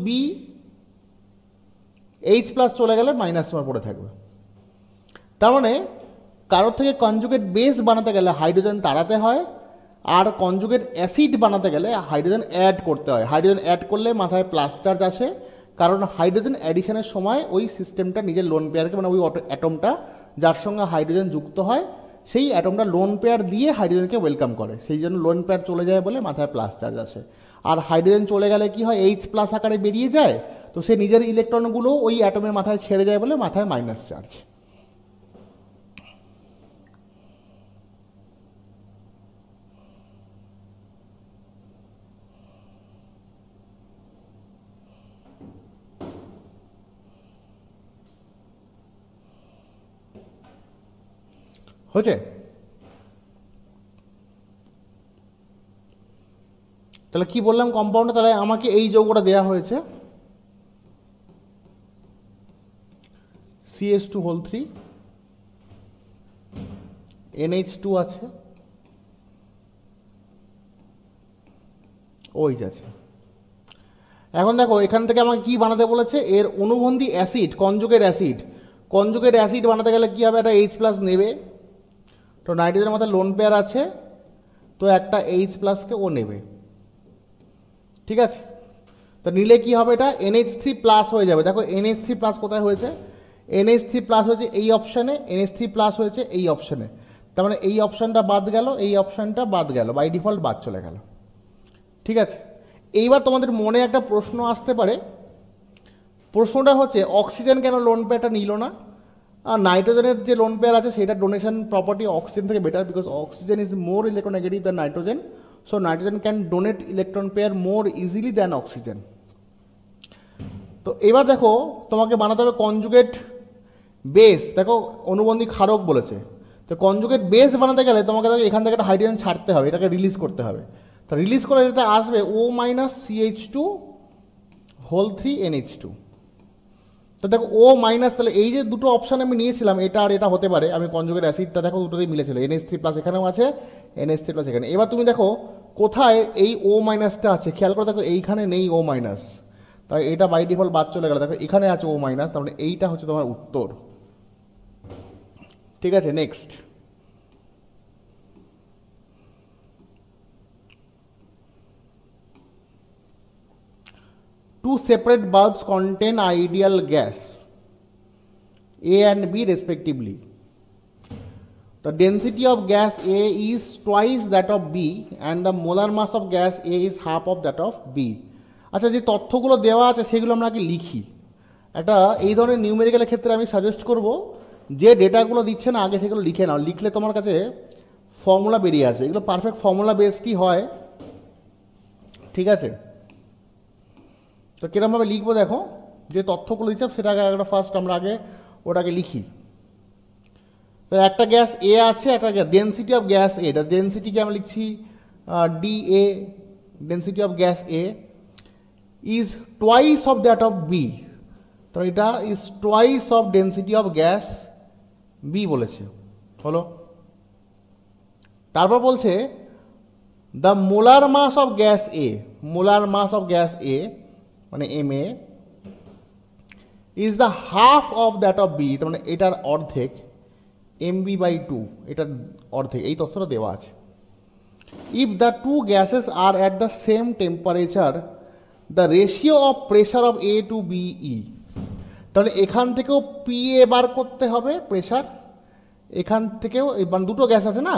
H+ চলে গেলে মাইনাস তোমার পড়ে থাকবে। তার মানে কারোর থেকে কনজুগেট বেস বানাতে গেলে হাইড্রোজেন তাড়াতে হয়, আর কনজুগেট অ্যাসিড বানাতে গেলে হাইড্রোজেন অ্যাড করতে হয়। হাইড্রোজেন অ্যাড করলে মাথায় প্লাস চার্জ আসে, কারণ হাইড্রোজেন অ্যাডিশনের সময় ওই সিস্টেমটা নিজের লোন পেয়ারকে, মানে ওই অ্যাটমটা যার সঙ্গে হাইড্রোজেন যুক্ত হয়, সেই অ্যাটমটা লোন পেয়ার দিয়ে হাইড্রোজেনকে ওয়েলকাম করে, সেই জন্য লোন পেয়ার চলে যায় বলে মাথায় প্লাস চার্জ আসে। আর হাইড্রোজেন চলে গেলে কি হয়, H+ আকারে বেরিয়ে যায়, তো সে নিজের ইলেকট্রনগুলো ওই অ্যাটমের মাথায় ছেড়ে যায় বলে মাথায় মাইনাস চার্জ। হচ্ছে, তাহলে কি বললাম কম্পাউন্ডে, তাহলে আমাকে এই যৌগটা দেয়া হয়েছে CH2(3), NH2 আছে, OH আছে। এখন দেখো এখান থেকে আমাকে কি বানাতে বলেছে, এর অনুবন্ধী acid, conjugate acid. Conjugate acid বানাতে গেলে কি হবে, একটা H+ নেবে, তো নাইট্রোজেনের মাথায় লোন পেয়ার আছে, তো একটা H+ ও নেবে, ঠিক আছে। তো নিলে কি হবে, এটা NH3+ হয়ে যাবে। দেখো NH3+ কোথায় হয়েছে, NH3+ হয়েছে এই অপশানে, NH3+ হয়েছে এই অপশানে, তার মানে এই অপশানটা বাদ গেল, এই অপশানটা বাদ গেল, বাই ডিফল্ট বাদ চলে গেল, ঠিক আছে। এইবার তোমাদের মনে একটা প্রশ্ন আসতে পারে, প্রশ্নটা হচ্ছে অক্সিজেন কেন লোন পেয়ারটা নিল না? আর নাইট্রোজেনের যে লোন পেয়ার আছে সেটা ডোনেশন প্রপার্টি অক্সিজেন থেকে better, because oxygen is more electronegative than nitrogen, so nitrogen can donate electron pair more easily than oxygen. তো এবার দেখো তোমাকে বানাতে হবে কনজুগেট বেস, দেখো অনুবন্ধী ক্ষারক বলেছে, তো কনজুগেট বেস বানাতে গেলে তোমাকে দেখো এখান থেকে একটা হাইড্রোজেন ছাড়তে হবে, এটাকে রিলিজ করতে হবে। তো রিলিজ করে যেটা আসবে O-CH2(3) NH2। তো দেখো O-, তাহলে এই যে দুটো অপশান আমি নিয়েছিলাম, এটা আর এটা হতে পারে, আমি কনজুগেট অ্যাসিডটা দেখো দুটোতেই মিলেছিল, NH3+ এখানেও আছে, NH3+ এখানে। এবার তুমি দেখো কোথায় এই O- আছে, খেয়াল করে দেখো এইখানে নেই O-, তাই এটা বাই ডিফল্ট বাদ চলে গেল। দেখো এখানে আছে O-, তার মানে এইটা হচ্ছে তোমার উত্তর, ঠিক আছে। Next, two separate bulbs contain ideal gas A and B respectively. The density of gas A is twice that of B and the molar mass of gas A is half of that of B. আচ্ছা, যে তথ্যগুলো দেওয়া আছে সেগুলো আমরা আগে লিখি। একটা এই ধরনের নিউমেরিক্যালের ক্ষেত্রে আমি সাজেস্ট করব যে ডেটাগুলো দিচ্ছে না আগে সেগুলো লিখে নাও, লিখলে তোমার কাছে ফর্মুলা বেরিয়ে আসবে, এগুলো পারফেক্ট ফর্মুলা বেসডই হয়, ঠিক আছে। তো কিরমভাবে লিখবো দেখো, যে তথ্যগুলো দিচ্ছে সেটাকে একটা ফার্স্ট আমরা আগে ওটাকে লিখি। তো একটা গ্যাস এ আছে, একটা ডেন্সিটি অফ গ্যাস এ, এটা ডেন্সিটিকে আমরা লিখছি D A, density of gas A is twice of that of B. তো এটা is twice of density of gas B বলেছে, হলো। তারপর বলছে the molar mass of gas A, molar mass of gas A মানে M A is the half of that of B, তার মানে এটার অর্ধেক, এম বি বাই টু, এটার অর্ধেক, এই তথ্যটা দেওয়া আছে। If the two gases are at the same temperature the ratio of pressure of A to B is, তাহলে এখান থেকেও পি এ বার করতে হবে প্রেশার, এখান থেকেও, মানে দুটো গ্যাস আছে না,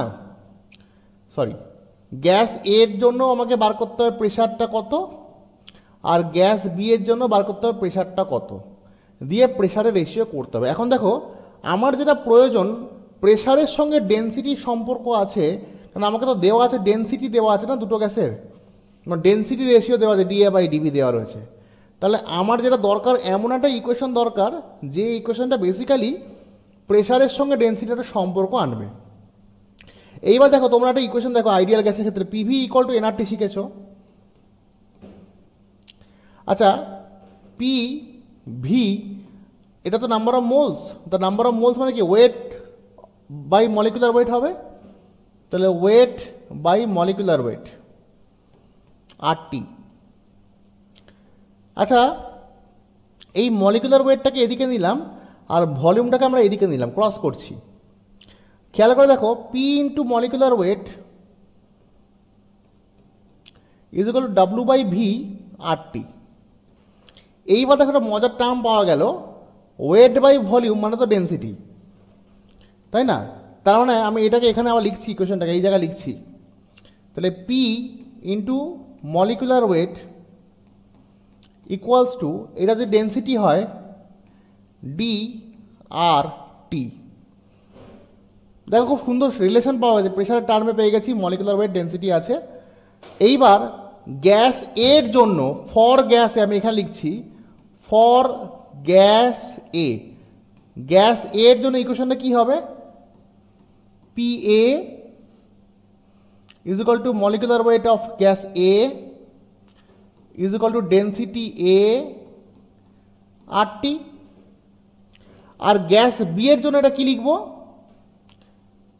সরি, গ্যাস এর জন্য আমাকে বার করতে হবে প্রেশারটা কত, আর গ্যাস বি এর জন্য বার করতে হবে প্রেশারটা কত, দিয়ে প্রেশারের রেশিও করতে হবে। এখন দেখো আমার যেটা প্রয়োজন, প্রেশারের সঙ্গে ডেন্সিটির সম্পর্ক আছে, কারণ আমাকে তো দেওয়া আছে, ডেন্সিটি দেওয়া আছে না দুটো গ্যাসের, ডেন্সিটি রেশিও দেওয়া আছে, ডিএ বাই ডিবি দেওয়া রয়েছে। তাহলে আমার যেটা দরকার, এমন একটা ইকুয়েশন দরকার যে ইকুয়েশনটা বেসিক্যালি প্রেশারের সঙ্গে ডেন্সিটির সম্পর্ক আনবে। এইবার দেখো তোমরা একটা ইকুয়েশন দেখো আইডিয়াল গ্যাসের ক্ষেত্রে, পিভি ইকুয়াল টু এনআরটি শিখেছো। আচ্ছা, পি ভি এটা তো number of moles, the number of moles মানে কি ওয়েট বাই মলিকুলার ওয়েট হবে, তাহলে weight by molecular weight RT. আচ্ছা, এই মলিকুলার ওয়েটটাকে এদিকে নিলাম আর ভলিউমটাকে আমরা এদিকে নিলাম, ক্রস করছি। খেয়াল করে দেখো P into molecular weight is equal to W by V RT. এইবার দেখো একটা মজার টার্ম পাওয়া গেল, ওয়েট বাই ভলিউম মানে তো ডেন্সিটি, তাই না? তার মানে আমি এটাকে এখানে আবার লিখছি, ইকুয়েশনটাকে এই জায়গায় লিখছি, তাহলে P into molecular wait equals to, এটা যদি ডেন্সিটি হয় ডি আর টি। দেখো খুব সুন্দর রিলেশন পাওয়া গেছে, প্রেশারের টার্মে পেয়ে গেছি, মলিকুলার ওয়েট ডেন্সিটি আছে। এইবার গ্যাস এর জন্য, ফর গ্যাস এ আমি এখানে লিখছি ফর গ্যাস এ, গ্যাস এর জন্য ইকুয়েশনটা কি হবে, P A is equal to molecular weight of gas A is equal to density A R T. আর গ্যাস বি এর জন্য এটা কি লিখবো,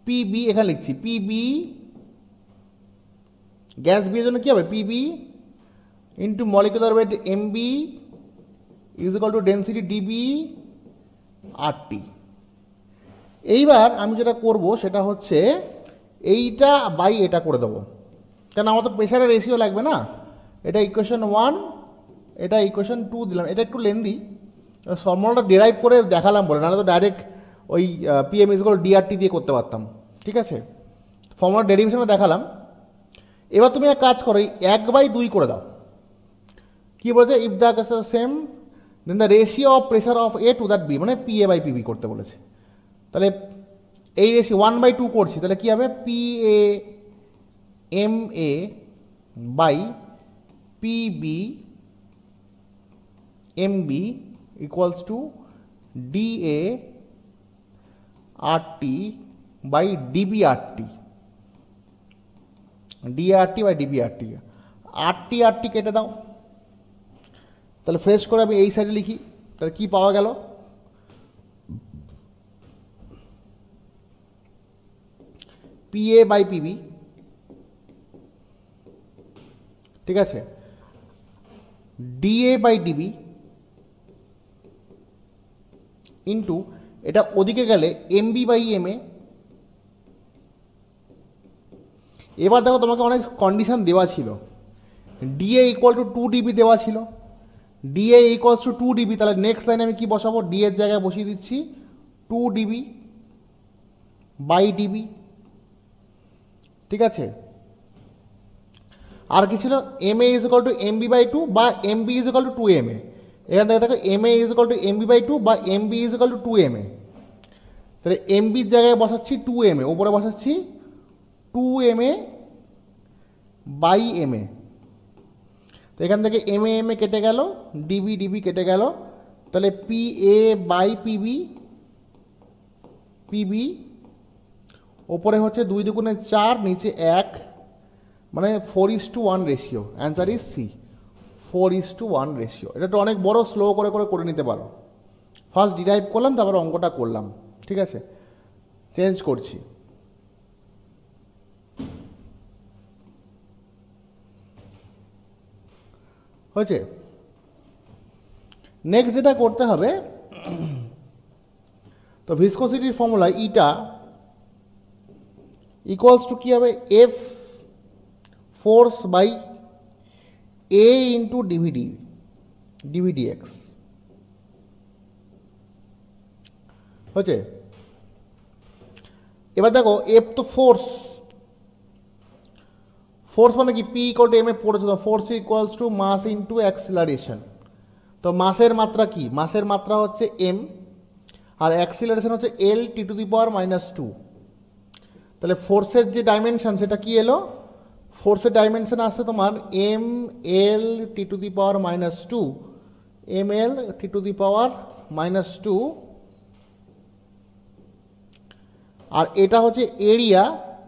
পিবি এখানে লিখছি, পিবি, গ্যাস বি এর জন্য কি হবে, PB into molecular weight M B is equal to density DB R T. এইবার আমি যেটা করব সেটা হচ্ছে এইটা বাই এটা করে দেবো, কেন আমার তো প্রেশারের রেশিও লাগবে না। এটা ইকুয়েশন 1, এটা ইকুয়েশন 2 দিলাম, এটা একটু লেন্দি, ফর্মুলাটা ডেরাইভ করে দেখালাম বলে, নাহলে তো ডাইরেক্ট ওই পিএম ইজ ইকুয়াল ডিআরটি দিয়ে করতে পারতাম, ঠিক আছে? ফর্মুলা ডেরিভেশনে দেখালাম। এবার তুমি এক কাজ করো, 1/2 করে দাও। কি বলছে, if the same then the ratio of pressure of A to that B, মানে পি এ বাই পিবি করতে বলেছে। তাহলে এই রেশিও 1/2 করছি, তাহলে কি হবে, P A M A by PB M B equals to D A R T by DB R T, DRT by DB RT, RT RT কেটে দাও। তাহলে ফ্রেশ করে আমি এই সাইডে লিখি, তাহলে কি পাওয়া গেল, পি এ বাই পিবি, ঠিক আছে, ডিএ বাই ডিবি ইন্টু এটা ওদিকে গেলে এমবি বাই এম এ। এবার দেখো তোমাকে অনেক কন্ডিশন দেওয়া ছিল, ডিএ ইকুয়াল টু 2 ডিবি দেওয়া ছিল, ডিএ ইকুয়ালস টু 2 ডিবি, তাহলে নেক্সট লাইনে আমি কি বসাবো, ডি এর জায়গায় বসিয়ে দিচ্ছি 2 ডিবি বাই ডিবি, ঠিক আছে। আর কি ছিল, M A is equal to M B by 2 বা M B is equal to 2 M A. এখান থেকে দেখো M A is equal to M B by 2 বা M B is equal to 2 M A. তাহলে এম বির জায়গায় বসাচ্ছি 2 এম এ, ওপরে বসাচ্ছি 2 M A by M A. তো এখান থেকে এম এ কেটে গেল, ডিবি ডিবি কেটে গেল, তাহলে P A by PB, PB ওপরে হচ্ছে 2 দুগুণে 4, নিচে 1, মানে 4:1 ratio. Answer is C, 4:1 ratio. এটা তো অনেক বড়, স্লো করে করে করে নিতে পারো। ফার্স্ট ডিরাইভ করলাম, তারপর অঙ্কটা করলাম, ঠিক আছে? চেঞ্জ করছি। হয়েছে? নেক্সট যেটা করতে হবে, তো ভিসকোসিটির ফর্মুলা ইটা ইকুয়ালস টু কী হবে, F force by A into DVD, DVDX. হয়েছে? এবার দেখো, এফ তো ফোর্স, ফোর্স মানে কি, P equal to M A পড়েছে, তো force equals to mass into acceleration. তো মাসের মাত্রা কি, মাসের মাত্রা হচ্ছে এম, আর অ্যাক্সিলারেশন হচ্ছে এল টি টু দি পাওয়ার -2। তাহলে ফোর্সের যে ডাইমেনশন সেটা কি এলো, ফোর্সের ডাইমেনশন আসছে তোমার M L T to the power -2, M L T to the power -2, আর এটা হচ্ছে এরিয়া,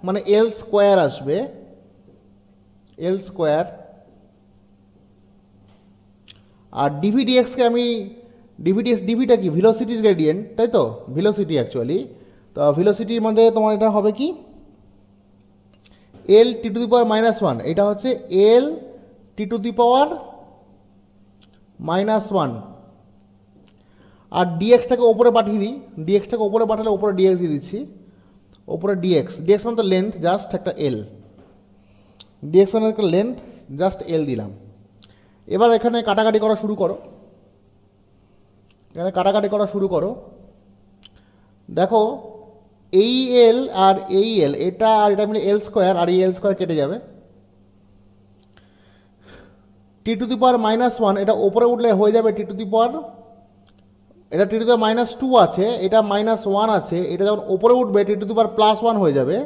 মানে এল স্কোয়ার আসবে, এল স্কোয়ার। আর ডিভিডিএক্সকে আমি, ডিভিডিএক্স, ডিভিটা কি, ভেলোসিটির গ্রেডিয়েন্ট, তাই তো, ভেলোসিটি অ্যাকচুয়ালি। তো ভেলোসিটির মধ্যে তোমার এটা হবে কি, এল টি টু দি পাওয়ার -1, এটা হচ্ছে এল টি টু দি পাওয়ার -1। আর ডিএক্সটাকে ওপরে পাঠিয়ে দিই, ডিএক্সটাকে ওপরে পাঠালে ওপরে ডিএক্স দিয়ে দিচ্ছি, ওপরে ডিএক্স, ডিএক্স মানে তো লেন্থ, জাস্ট একটা এল, ডিএক্স মানে একটা লেন্থ, জাস্ট এল দিলাম। এবার এখানে কাটাকাটি করা শুরু করো, এখানে কাটাকাটি করা শুরু করো। দেখো এই এল আর এই এল, এটা আর এটা মিলে এল স্কোয়ার, আর এই এল স্কোয়ার কেটে যাবে। টি টু দি পাওয়ার -1, এটা ওপরে উঠলে হয়ে যাবে টি টু দি পাওয়ার, এটা টি টু দি পাওয়ার -2 আছে, এটা -1 আছে, এটা যখন ওপরে উঠবে টি টু দি পাওয়ার +1 হয়ে যাবে।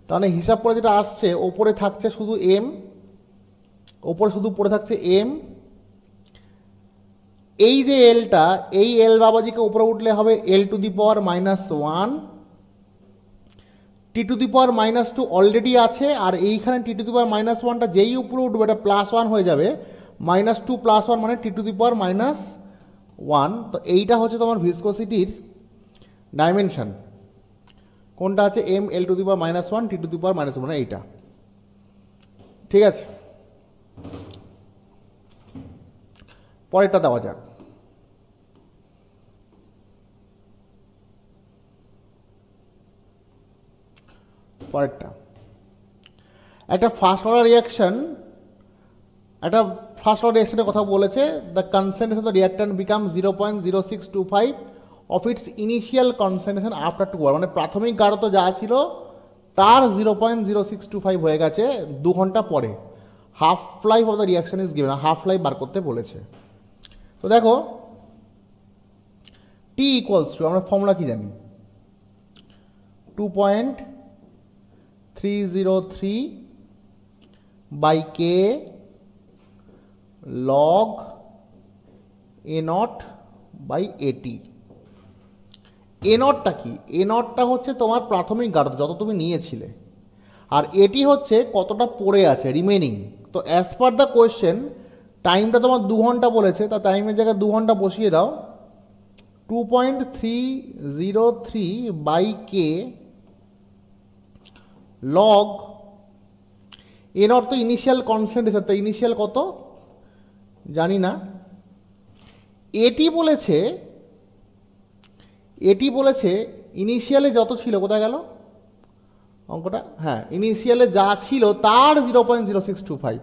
তাহলে হিসাব করে যেটা আসছে, ওপরে থাকছে শুধু এম, ওপরে শুধু পড়ে থাকছে এম। এই যে এলটা, এই এল বাবাজিকে উপরে উঠলে হবে L to the power -1, T to the power -2 already আছে, আর এইখানে টি টু দি পাওয়ার -1টা যেই উপরে উঠবে এটা +1 হয়ে যাবে, -2 + 1 মানে টি টু দি পাওয়ার -1। তো এইটা হচ্ছে তোমার ভিসকোসিটির ডাইমেনশন। কোনটা আছে, M L to the power -1, T to the power -1, মানে এইটা। ঠিক আছে, পরেরটা দেওয়া যাক। পরেরটা একটা ফার্স্ট অর্ডার রিয়াকশন, একটা ফার্স্ট অর্ডার রিয়াকশনের কথা বলেছে। The concentration of the reactant become 0.0625 of its initial concentration after 2 hour, মানে প্রাথমিক গাঢ়ত্ব যা ছিল তার 0.0625 হয়ে গেছে 2 ঘন্টা পরে। Half life of the reaction is given, half life বার করতে বলেছে। তো দেখো টি ইকুয়ালস টু, আমরা ফর্মুলা কি জানি, 2.303 by K log A naught by A T. A নটটা কি, এ নটটা হচ্ছে তোমার প্রাথমিক গাঢ়তা যত তুমি নিয়েছিলে, আর এটি হচ্ছে কতটা পড়ে আছে রিমেনিং। তো অ্যাজ পার দ্য কোয়েশ্চেন টাইমটা তোমার 2 ঘন্টা বলেছে, তা টাইমের জায়গায় 2 ঘন্টা বসিয়ে দাও। 2.303 বাই কে লগ এর অর্থ ইনিশিয়াল কনসেন্ট্রেশন, তো ইনিশিয়াল কত জানি না। এটি বলেছে, এটি বলেছে ইনিশিয়ালে যত ছিল, কোথায় গেল অঙ্কটা, হ্যাঁ ইনিশিয়ালে যা ছিল তার 0.0625,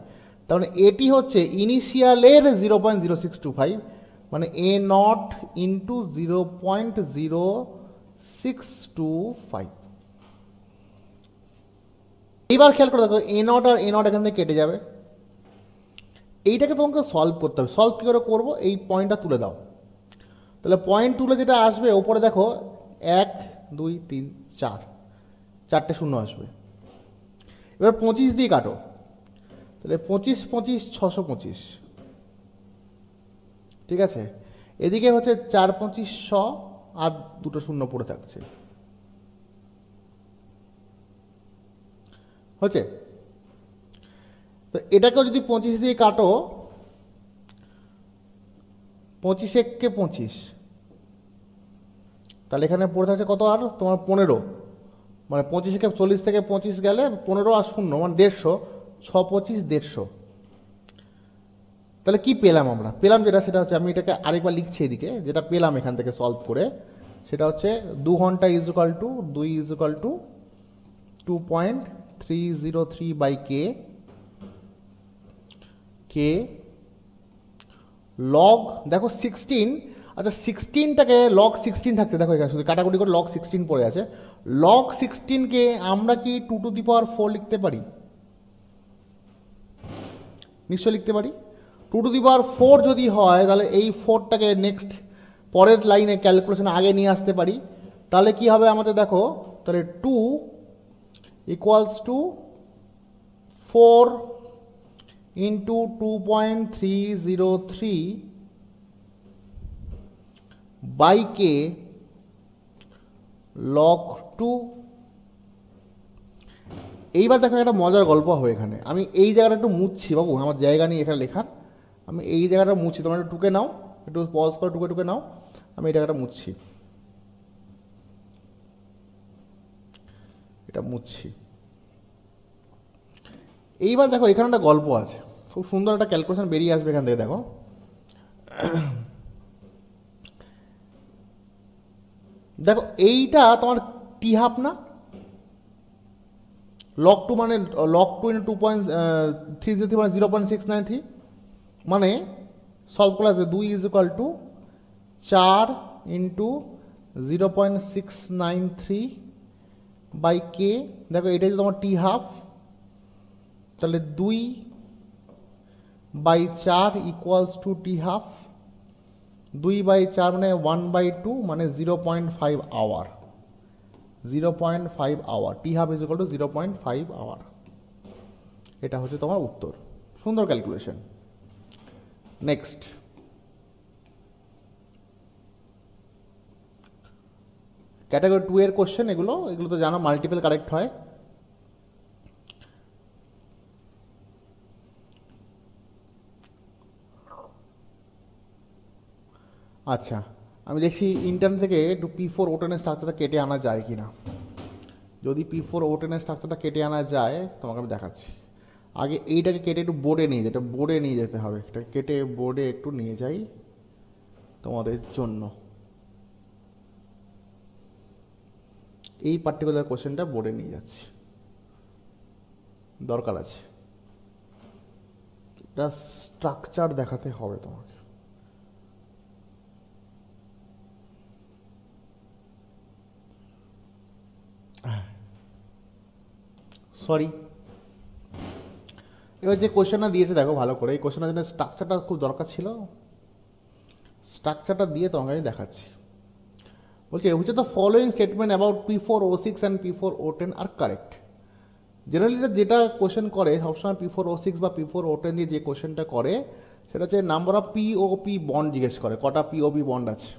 তার মানে এটি হচ্ছে ইনিশিয়ালের 0.0625, মানে এ নট ইন্টু 0.0625। এইবার খেয়াল করে দেখো, এ নট আর এ নট এখান থেকে কেটে যাবে। এইটাকে তোমাকে সলভ করতে হবে। সলভ কী করে করবো, এই পয়েন্টটা তুলে দাও। তাহলে পয়েন্ট তুলে যেটা আসবে ওপরে দেখো 1 2 3 4, 4টে শূন্য আসবে। এবার 25 দিয়ে কাটো, তাহলে 25 25 625, ঠিক আছে। এদিকে হচ্ছে 4 25 100 আর দুটো শূন্য পড়ে থাকছে, হচ্ছে। তো এটাকেও যদি 25 দিয়ে কাটো, 25 একে 25, তাহলে এখানে পড়ে থাকছে কত আর তোমার 15, মানে 25 কে 40 থেকে 25 গেলে 15 আর শূন্য মানে 150, 6 25 150। তাহলে কি পেলাম আমরা? পেলাম যেটা সেটা হচ্ছে, আমি এটাকে আরেকবার লিখছি এদিকে, যেটা পেলাম এখান থেকে সলভ করে, সেটা হচ্ছে 2 ঘন্টা is equal to 2 is equal to 2.303 by K log, দেখো 16, আচ্ছা 16টাকে লগ 16 থাকছে, দেখো এখানে শুধু কাটাকুটি করে লগ 16 পড়ে আছে। লগ 16কে আমরা কি 2 টু দি পাওয়ার 4 লিখতে পারি? নিশ্চয় লিখতে পারি। 2 টু দি পাওয়ার 4 যদি হয়, তাহলে এই 4টাকে নেক্সট পরের লাইনে ক্যালকুলেশন আগে নিয়ে আসতে পারি। তাহলে কি হবে আমাদের দেখো, তাহলে 2 equals to 4 into 2.303 by K log 2। এইবার দেখো একটা মজার গল্প হবে এখানে। আমি এই জায়গাটা একটু মুছছি বাবু, আমার জায়গা নেই এখানে লেখার, আমি এই জায়গাটা মুছছি, তোমরা একটু টুকে নাও, একটু পজ করে টুকে টুকে নাও, আমি এই জায়গাটা মুছছি, এটা মুছছি। এইবার দেখো এখানে একটা গল্প আছে, খুব সুন্দর একটা ক্যালকুলেশন বেরিয়ে আসবে এখান থেকে। দেখো দেখো এইটা তোমার টি হাফ না, লগ 2 মানে লগ 2 ইন্টু 2.303 মানে 0.693, মানে সলভ করে আসবে 2 is equal to 4 into 0.693 by K. দেখো এটাই তো তোমার টি হাফ, তাহলে 2 by 4 equals to T half, 2 by 4 মানে 1/2 মানে 0.5 hour, 0.5 hour, T half is equal to 0.5 hour. এটা হচ্ছে তোমার উত্তর। সুন্দর ক্যালকুলেশন। নেক্সট, ক্যাটাগরি 2 এর কোশ্চেন এগুলো তো জানো মাল্টিপল কারেক্ট হয়। আচ্ছা, আমি দেখছি ইন্টারনেট থেকে একটু P4 O10 স্ট্রাকচারটা কেটে আনা যায় কি না। যদি P4 O10 স্ট্রাকচারটা কেটে আনা যায় তোমাকে আমি দেখাচ্ছি। আগে এইটাকে কেটে একটু বোর্ডে নিয়ে যেতে, বোর্ডে নিয়ে যেতে হবে, এটা কেটে বোর্ডে একটু নিয়ে যাই তোমাদের জন্য। এই পার্টিকুলার কোশ্চেনটা বোর্ডে নিয়ে যাচ্ছি, দরকার আছে, এটা স্ট্রাকচার দেখাতে হবে তোমাকে। সরি, এবার যে কোশ্চেনটা দিয়েছে দেখো ভালো করে, এই কোশ্চেনের জন্য স্ট্রাকচারটা খুব দরকার ছিল, স্ট্রাকচারটা দিয়ে তোমাকে আমি দেখাচ্ছি। বলছে which of the following statement about P4 O6 and P4 O10 are correct. Generally যেটা কোশ্চেন করে সবসময় P4 O6 বা P4 O10 দিয়ে যে কোশ্চেনটা করে সেটা হচ্ছে নাম্বার অফ POP বন্ড জিজ্ঞেস করে, কটা POP বন্ড আছে।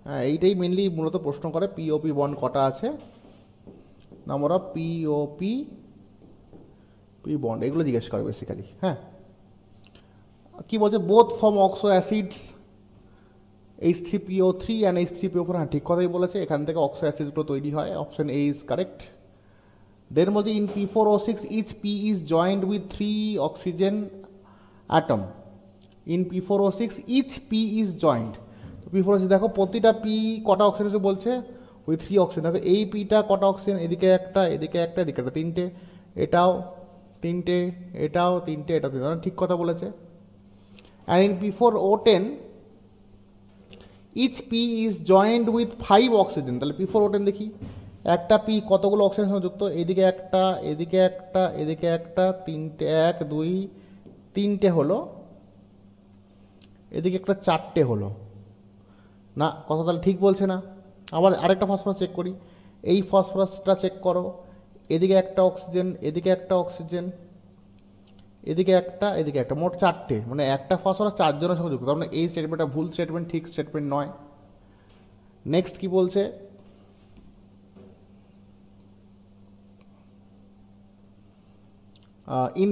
হ্যাঁ, এইটাই মেনলি মূলত প্রশ্ন করে, POP বন্ড কটা আছে, নাম্বার অফ POP বন্ড, এগুলো জিজ্ঞেস করে বেসিক্যালি। হ্যাঁ, কি বলছে, both form oxo acids H3PO3 and H3PO4। হ্যাঁ, ঠিক কথাই বলেছে, এখান থেকে অক্সো অ্যাসিড গুলো তৈরি হয়, option A is correct. Then বলছে in P4O6 each P is joint with 3 oxygen atom. In P4O6 each P is joint. P4O6 দেখো প্রতিটা P কটা অক্সিজেন বলছে, উইথ 3 অক্সিজেন। দেখো এই Pটা কটা অক্সিজেন, এদিকে একটা, এদিকে একটা, এদিকে একটা, তিনটে, এটাও তিনটে, এটাও তিনটে, এটাও তিনটে, ঠিক কথা বলেছে। And in P4O10 each P is joint with 5 oxygen. তাহলে P4O10 দেখি একটা P কতগুলো অক্সিজেন সঙ্গে যুক্ত, এদিকে একটা, এদিকে একটা, এদিকে একটা, তিনটে, 1 2 তিনটে হলো, এদিকে একটা 4টে হলো না, কথা তাহলে ঠিক বলছে না। আবার আরেকটা ফসফরাস চেক করি, এই ফসফরাসটা চেক করো, এদিকে একটা অক্সিজেন, এদিকে একটা অক্সিজেন, এদিকে একটা, এদিকে একটা, মোট 4টে, মানে একটা ফসফরাস 4 জনের সঙ্গে যুক্ত। তার মানে এই স্টেটমেন্টটা ভুল স্টেটমেন্ট, ঠিক স্টেটমেন্ট নয়। নেক্সট কি বলছে, in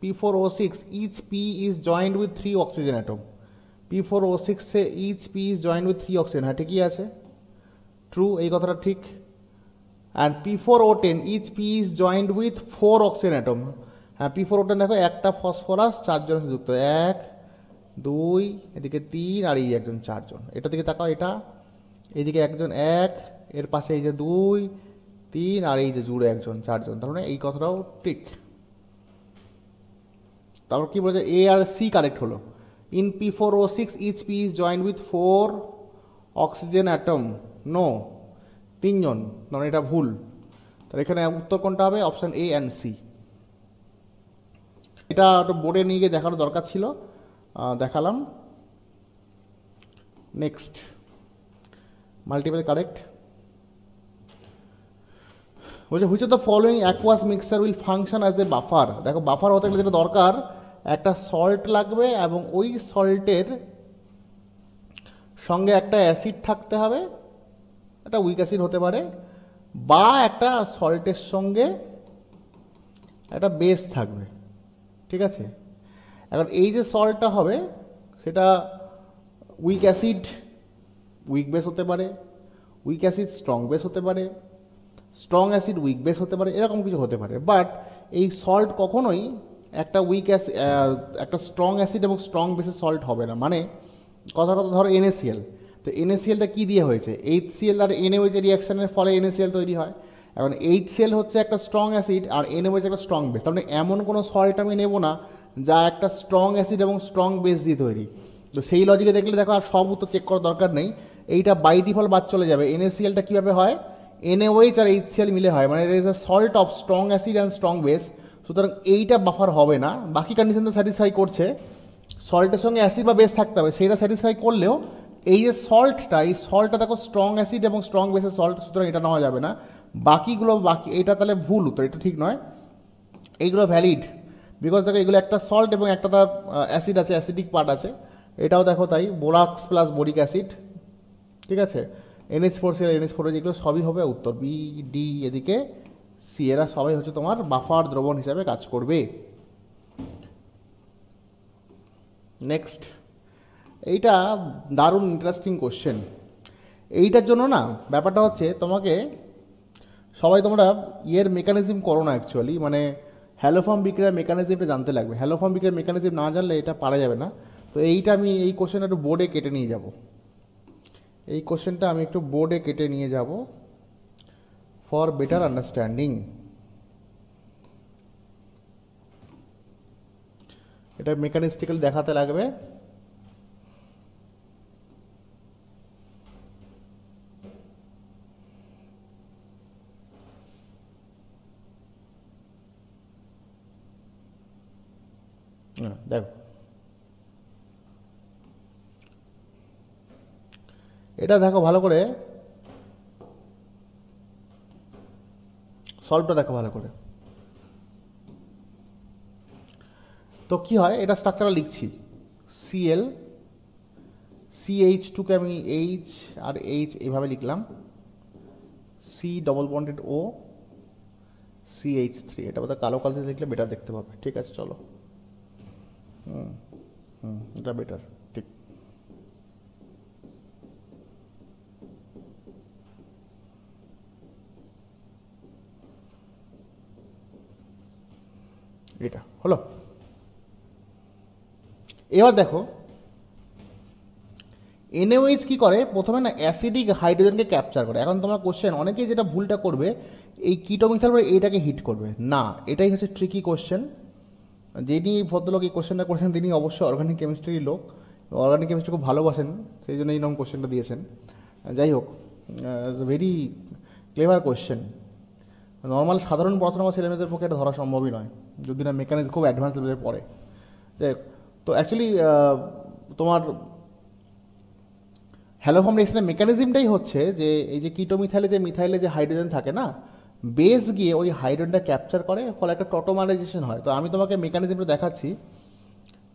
P4O6 each P is joined with 3 oxygen atom। P4O6 से each P is joined with 3 oxygen, হ্যাঁ ঠিকই আছে, ট্রু, এই কথাটা ঠিক। And P4O10 each P is joined with 4 oxygen atom, হ্যাঁ P4O10 দেখো একটা ফসফরাস 4 জনের যুক্ত, 1 2 এদিকে 3 আর এই একজন 4 জন। এটা দিকে তাকাও, এটা এইদিকে একজন 1, এর পাশে এই যে 2 3 আর এই যে জুড়ে একজন 4 জন, তার মানে এই কথাটাও ঠিক। তারপর কি বলেছে, এ আর সি কারেক্ট হলো। In P4O6 each P is joined with 4 oxygen atom, no 3 জন, মানে এটা ভুল। তাহলে এখানে উত্তর কোনটা হবে, অপশন এ অ্যান্ড সি। এটা বোর্ডে নিয়ে গিয়ে দেখানো দরকার ছিল, দেখালাম। নেক্সট, মাল্টিপল কারেক্ট বলছে which of the following aqueous mixture will function as a buffer. দেখো বাফার হতে গেলে যেটা দরকার, একটা সল্ট লাগবে এবং ওই সল্টের সঙ্গে একটা অ্যাসিড থাকতে হবে, একটা উইক অ্যাসিড হতে পারে, বা একটা সল্টের সঙ্গে একটা বেস থাকবে, ঠিক আছে। এখন এই যে সল্টটা হবে সেটা উইক অ্যাসিড উইক বেস হতে পারে, উইক অ্যাসিড স্ট্রং বেস হতে পারে, স্ট্রং অ্যাসিড উইক বেস হতে পারে, এরকম কিছু হতে পারে। বাট এই সল্ট কখনোই একটা উইক অ্যাসিড, একটা স্ট্রং অ্যাসিড এবং স্ট্রং বেসের সল্ট হবে না। মানে কথাটা ধরো NaCl, তো NaClটা কী দিয়ে হয়েছে, HCl আর NaOH রিয়াকশানের ফলে NaCl তৈরি হয়। এখন HCl হচ্ছে একটা স্ট্রং অ্যাসিড আর NaOH একটা স্ট্রং বেস, তার মানে এমন কোনো সল্ট আমি নেব না যা একটা স্ট্রং অ্যাসিড এবং স্ট্রং বেস দিয়ে তৈরি। তো সেই লজিকে দেখলে দেখো আর সব উত্তর চেক করার দরকার নেই, এইটা বাই ডিফল্ট বাদ চলে যাবে। NaClটা কীভাবে হয়, NaOH আর HCl মিলে হয়, মানে it is a salt of strong acid and strong base. সুতরাং এইটা বাফার হবে না। বাকি কন্ডিশনটা স্যাটিসফাই করছে, সল্টের সঙ্গে অ্যাসিড বা বেস থাকতে হবে, সেইটা স্যাটিসফাই করলেও এই যে সল্টটা, এই সল্টটা দেখো স্ট্রং অ্যাসিড এবং স্ট্রং বেসের সল্ট, সুতরাং এটা নেওয়া যাবে না। বাকিগুলো এটা তাহলে ভুল উত্তর, এটা ঠিক নয়। এইগুলো ভ্যালিড, বিকজ দেখো এগুলো একটা সল্ট এবং একটা তার অ্যাসিড আছে, অ্যাসিডিক পার্ট আছে। এটাও দেখো তাই, বোরাক্স প্লাস বোরিক অ্যাসিড, ঠিক আছে। NH4Cl NH4, যেগুলো সবই হবে উত্তর বি ডি, এদিকে সি, এরা সবাই হচ্ছে তোমার বাফার দ্রবণ হিসাবে কাজ করবে। নেক্সট, এইটা দারুণ ইন্টারেস্টিং কোশ্চেন। এইটার জন্য না ব্যাপারটা হচ্ছে তোমাকে সবাই তোমরা ইয়ের মেকানিজম করো না অ্যাকচুয়ালি, মানে হ্যালোফর্ম বিক্রিয়ার মেকানিজমটা জানতে লাগবে। হ্যালোফর্ম বিক্রিয়ার মেকানিজম না জানলে এটা পারা যাবে না। তো এইটা আমি এই কোশ্চেনটা একটু বোর্ডে কেটে নিয়ে যাব, এই কোশ্চেনটা আমি একটু বোর্ডে কেটে নিয়ে যাব ফর বেটার আন্ডারস্ট্যান্ডিং। এটা মেকানিস্টিক্যাল দেখাতে লাগবে। দেখো এটা দেখো ভালো করে, সলভটা দেখো ভালো করে। তো কি হয়, এটা স্ট্রাকচারটা লিখছি, Cl CH2কে আমি H আর H এইভাবে লিখলাম, C double bonded O CH3, এটা বোধহয় কালো কালো দিয়ে লিখলে বেটার দেখতে পাবে। ঠিক আছে চলো, এটা বেটার, ঠিক। এটা হলো। এবার দেখো NaOH কি করে, প্রথমে না অ্যাসিডিক হাইড্রোজেনকে ক্যাপচার করে। এখন তোমার কোশ্চেন অনেকেই যেটা ভুলটা করবে, এই কিটোমিথাল পরে এইটাকে হিট করবে না, এটাই হচ্ছে ট্রিকি কোশ্চেন। যিনি ভদ্রলোক এই কোশ্চেনটা করেছেন তিনি অবশ্যই অর্গানিক কেমিস্ট্রির লোক, অর্গানিক কেমিস্ট্রি খুব ভালোবাসেন, সেই জন্য এই রকম কোশ্চেনটা দিয়েছেন। যাই হোক, ভেরি ক্লেভার কোশ্চেন। নর্মাল সাধারণ পড়াশোনা বা ছেলেমেয়েদের পক্ষে এটা ধরা সম্ভবই নয়, যদি না মেকানিক্স খুব অ্যাডভান্স লেভেলের পড়ে। যাই হোক, তো অ্যাকচুয়ালি তোমার হ্যালোফর্ম রিঅ্যাকশনের মেকানিজমটাই হচ্ছে যে এই যে কিটোমিথাইলে যে মিথাইলে যে হাইড্রোজেন থাকে না, বেস গিয়ে ওই হাইড্রোজেনটা ক্যাপচার করে, ফলে একটা টটোমারাইজেশন হয়। তো আমি তোমাকে মেকানিজমটা দেখাচ্ছি।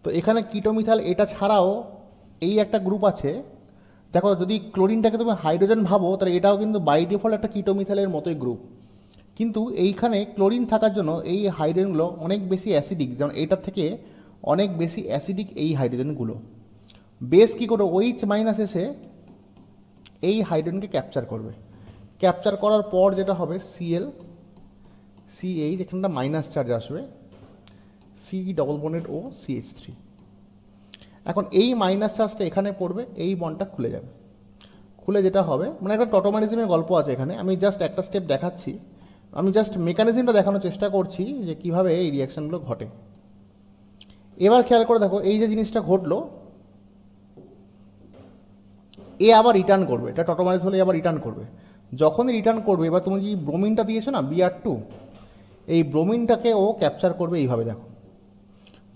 তো এখানে কিটোমিথাল এটা ছাড়াও এই একটা গ্রুপ আছে, দেখো যদি ক্লোরিনটাকে তুমি হাইড্রোজেন ভাবো তাহলে এটাও কিন্তু বাই ডিফল্ট একটা কিটোমিথালের মতোই গ্রুপ, কিন্তু এইখানে ক্লোরিন থাকার জন্য এই হাইড্রোজেনগুলো অনেক বেশি অ্যাসিডিক, যেমন এটার থেকে অনেক বেশি অ্যাসিডিক এই হাইড্রোজেনগুলো। বেস কী করে OH মাইনাস এসে এই হাইড্রোজেনকে ক্যাপচার করবে, ক্যাপচার করার পর যেটা হবে Cl CH, এখানটা মাইনাস চার্জ আসবে, C double bonded O CH3। এখন এই মাইনাস চার্জটা এখানে পড়বে, এই বন্ডটা খুলে যাবে, খুলে যেটা হবে মানে একটা টটোমারিজমের গল্প আছে এখানে, আমি জাস্ট একটা স্টেপ দেখাচ্ছি, আমি জাস্ট মেকানিজমটা দেখানোর চেষ্টা করছি যে কীভাবে এই রিয়াকশানগুলো ঘটে। এবার খেয়াল করে দেখো এই যে জিনিসটা ঘটলো, এ আবার রিটার্ন করবে, এটা টটোমারিজ হলে আবার রিটার্ন করবে। যখনই রিটার্ন করবে, এবার তুমি যে ব্রোমিনটা দিয়েছো না Br2, এই ব্রোমিনটাকে ও ক্যাপচার করবে এইভাবে, দেখো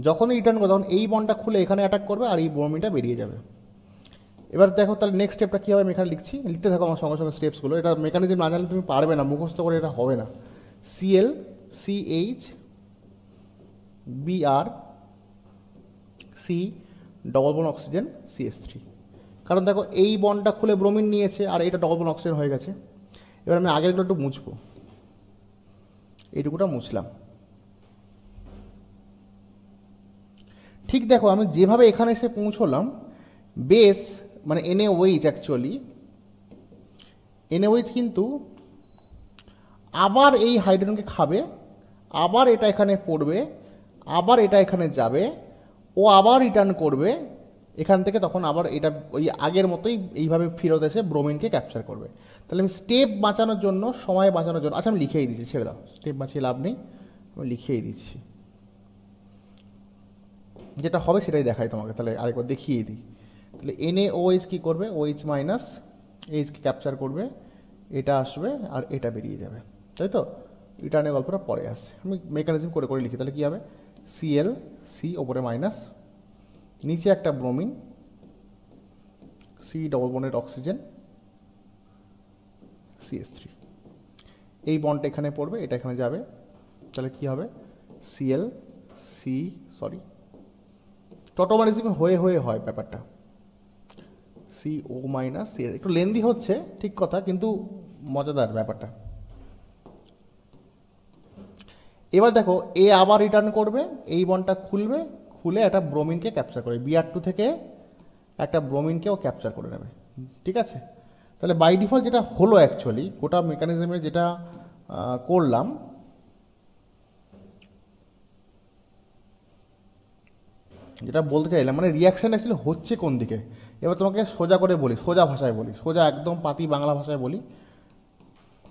যখনই রিটার্ন করবে তখন এই বন্ডটা খুলে এখানে অ্যাটাক করবে আর এই ব্রোমিনটা বেরিয়ে যাবে। এবার দেখো তাহলে নেক্সট স্টেপটা কী হবে, আমি এখানে লিখছি, লিখতে থাকো আমার সঙ্গে সঙ্গে স্টেপসগুলো, এটা মেকানিজম না জানলে তুমি পারবে না, মুখস্থ করে এটা হবে না। Cl CH Br C double bond oxygen CH3, কারণ দেখো এই বন্ডটা খুলে ব্রোমিন নিয়েছে আর এটা ডবল বন্ড অক্সিজেন হয়ে গেছে। এবার আমি আগেরগুলো একটু মুছবো, এইটুকুটা মুছলাম। ঠিক দেখো আমি যেভাবে এখানে এসে পৌঁছলাম, বেস মানে NaOH অ্যাকচুয়ালি NaOH কিন্তু আবার এই হাইড্রোজেনকে খাবে, আবার এটা এখানে পড়বে, আবার এটা এখানে যাবে, ও আবার রিটার্ন করবে এখান থেকে, তখন আবার এটা ওই আগের মতোই এইভাবে ফেরত এসে ব্রোমিনকে ক্যাপচার করবে। তাহলে আমি স্টেপ বাঁচানোর জন্য, সময় বাঁচানোর জন্য, আচ্ছা আমি লিখেই দিচ্ছি, ছেড়ে দাও, স্টেপ বাঁচিয়ে লাভ নেই, আমি লিখেই দিচ্ছি, যেটা হবে সেটাই দেখাই তোমাকে। তাহলে আরেকবার দেখিয়ে দিই। তাহলে NaOH কী করবে, OH মাইনাস এইচকে ক্যাপচার করবে, এটা আসবে আর এটা বেরিয়ে যাবে, তাই তো? রিটার্নের গল্পটা পরে আসে, আমি মেকানিজম করে করে লিখি। তাহলে কী হবে, Cl C ওপরে মাইনাস, নিচে একটা bromine C double bonded oxygen CH3, এই বন্ডটা এখানে পড়বে, এটা এখানে যাবে, তাহলে কী হবে Cl C সরি টটোমারিজম হয়ে হয়ে হয় ব্যাপারটা, CO মাইনাস Cl, একটু লেন্দি হচ্ছে ঠিক কথা, কিন্তু মজাদার ব্যাপারটা। এবার দেখো এ আবার রিটার্ন করবে, এই বন্ডটা খুলবে, খুলে একটা ব্রোমিনকে ক্যাপচার করে, Br2 থেকে একটা ব্রোমিনকেও ক্যাপচার করে নেবে, ঠিক আছে? তাহলে বাই ডিফল্ট যেটা হলো অ্যাকচুয়ালি গোটা মেকানিজমে যেটা করলাম, যেটা বলতে চাইলাম মানে রিয়াকশান অ্যাকচুয়ালি হচ্ছে কোন দিকে। এবার তোমাকে সোজা করে বলি, সোজা ভাষায় বলি, সোজা একদম পাতি বাংলা ভাষায় বলি,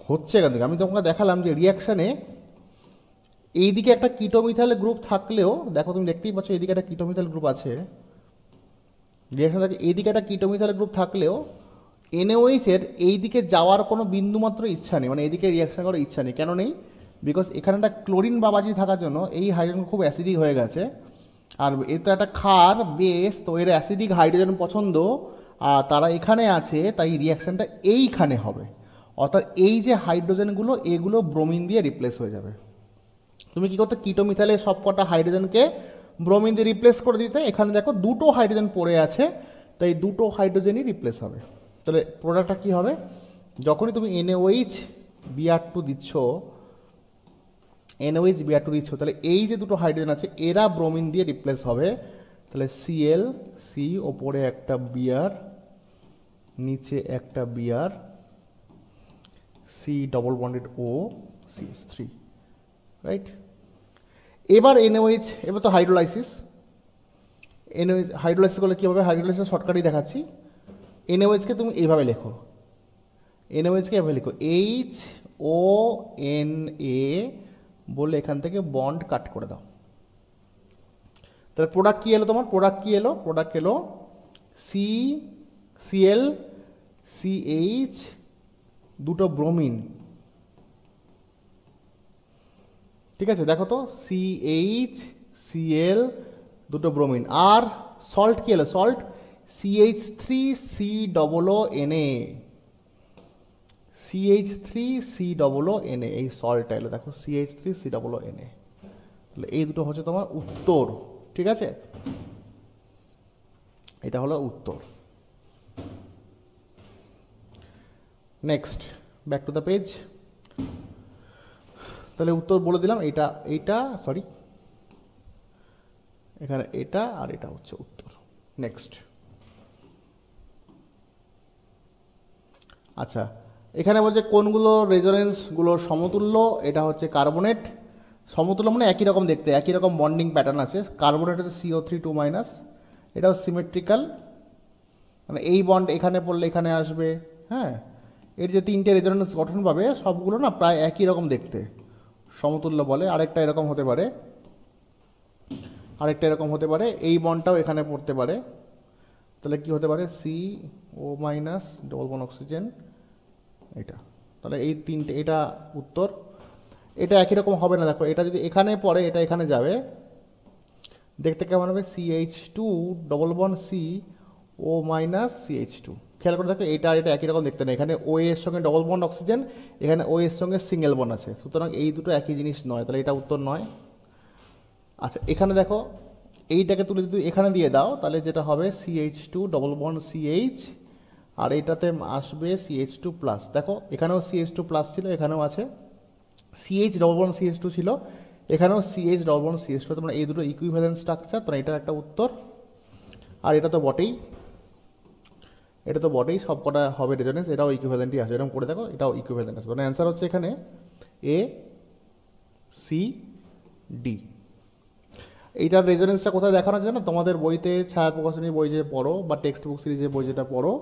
হচ্ছে এখান থেকে। আমি তোমাকে দেখালাম যে রিয়াকশানে এইদিকে একটা কিটোমিথাল গ্রুপ থাকলেও, দেখো তুমি দেখতেই পাচ্ছ এইদিকে একটা কিটোমিথাল গ্রুপ আছে, রিয়াকশান থাকে এইদিকে একটা কিটোমিথাল গ্রুপ থাকলেও NaOH এর এইদিকে যাওয়ার কোনো বিন্দুমাত্র ইচ্ছা নেই, মানে এইদিকে রিয়াকশান করার ইচ্ছা নেই। কেন নেই? বিকজ এখানে একটা ক্লোরিন বাবাজি থাকার জন্য এই হাইড্রোজেন খুব অ্যাসিডিক হয়ে গেছে, আর এ তো একটা ক্ষার বেস, তো এর অ্যাসিডিক হাইড্রোজেন পছন্দ, আর তারা এখানে আছে, তাই রিয়াকশানটা এইখানে হবে, অর্থাৎ এই যে হাইড্রোজেনগুলো এগুলো ব্রোমিন দিয়ে রিপ্লেস হয়ে যাবে। তুমি কী করতে, কিটোমিথালের সব কটা হাইড্রোজেনকে ব্রোমিন দিয়ে রিপ্লেস করে দিতে, এখানে দেখো দুটো হাইড্রোজেন পড়ে আছে, তাই দুটো হাইড্রোজেনই রিপ্লেস হবে। তাহলে প্রোডাক্টটা কী হবে, যখনই তুমি NaOH Br2 দিচ্ছ, NaOH Br2 দিচ্ছ, তাহলে এই যে দুটো হাইড্রোজেন আছে এরা ব্রোমিন দিয়ে রিপ্লেস হবে। তাহলে Cl C ওপরে একটা Br, নিচে একটা Br, C double bonded O CH3, right? এবার NaOH, এবার তো হাইড্রোলাইসিস, NaOH হাইড্রোলাইসিস করলে কী হবে, হাইড্রোলাইসিস শর্টকাটই দেখাচ্ছি। NaOH-কে তুমি এইভাবে লেখো, NaOH-কে এভাবে লেখো HONA বলে এখান থেকে বন্ড কাট করে দাও। তাহলে প্রোডাক্ট কী এলো তোমার, প্রোডাক্ট কী এলো, প্রোডাক্ট এলো Cl CH দুটো ব্রোমিন, ঠিক আছে? দেখো তো CH Cl দুটো ব্রোমিন, আর সল্ট কী এলো, salt CH3 C double O Na CH3COONA, এই সল্টটা এলো দেখো, CH3COONA, তাহলে এই দুটো হচ্ছে তোমার উত্তর। ঠিক আছে, এটা হলো উত্তর। Next, back to the page. তাহলে উত্তর বলে দিলাম, এইটা সরি, এখানে এটা আর এটা হচ্ছে উত্তর। নেক্সট, আচ্ছা এখানে বলছে কোনগুলো রেজোনেন্সগুলোর সমতুল্য। এটা হচ্ছে কার্বনেট। সমতুল্য মানে একই রকম দেখতে, একই রকম বন্ডিং প্যাটার্ন আছে। কার্বনেট হচ্ছে CO3 2-, এটাও সিমেট্রিক্যাল, মানে এই বন্ড এখানে পড়লে এখানে আসবে। হ্যাঁ, এর যে তিনটে রেজোনেন্স গঠন পাবে সবগুলো না প্রায় একই রকম দেখতে, সমতুল্য বলে। আরেকটা এরকম হতে পারে, আরেকটা এরকম হতে পারে, এই বন্ডটাও এখানে পড়তে পারে। তাহলে কি হতে পারে, CO- ডবল বন্ড অক্সিজেন, এটা। তাহলে এই তিনটে, এটা উত্তর। এটা একই রকম হবে না, দেখো এটা যদি এখানে পড়ে এটা এখানে যাবে, দেখতে কেমন হবে, CH2 double bond CO- CH2। খেয়াল করে দেখো এটা এটা একই রকম দেখতে নেই, এখানে O এর সঙ্গে ডবল বন্ড অক্সিজেন, এখানে O এর সঙ্গে সিঙ্গেল বন্ড আছে, সুতরাং এই দুটো একই জিনিস নয়, তাহলে এটা উত্তর নয়। আচ্ছা এখানে দেখো এইটাকে তুলে যদি এখানে দিয়ে দাও তাহলে যেটা হবে CH2 ডবল বন্ড CH, আর এইটাতে আসবে CH2+। দেখো এখানেও CH2+ ছিল, এখানেও আছে CH ডবল বন্ড CH2 ছিল, এখানেও CH ডবল বন্ড CH2, মানে এই দুটো ইকুইভ্যালেন্ট স্ট্রাকচার, মানে এটা একটা উত্তর। আর এটা তো বটেই, এটা তো বটেই, সব কটা হবে রেজোনেন্স, এটাও ইকুইভ্যালেন্টই আসবে, এরকম করে দেখো এটাও ইকুইভ্যালেন্ট আসবে, মানে অ্যান্সার হচ্ছে এখানে ACD। এইটার রেজোনেন্সটা কোথায় দেখানো যায় না, তোমাদের বইতে ছায়া প্রকাশনী বই যে পড়ো বা টেক্সট বুক সিরিজের বই যেটা পড়ো,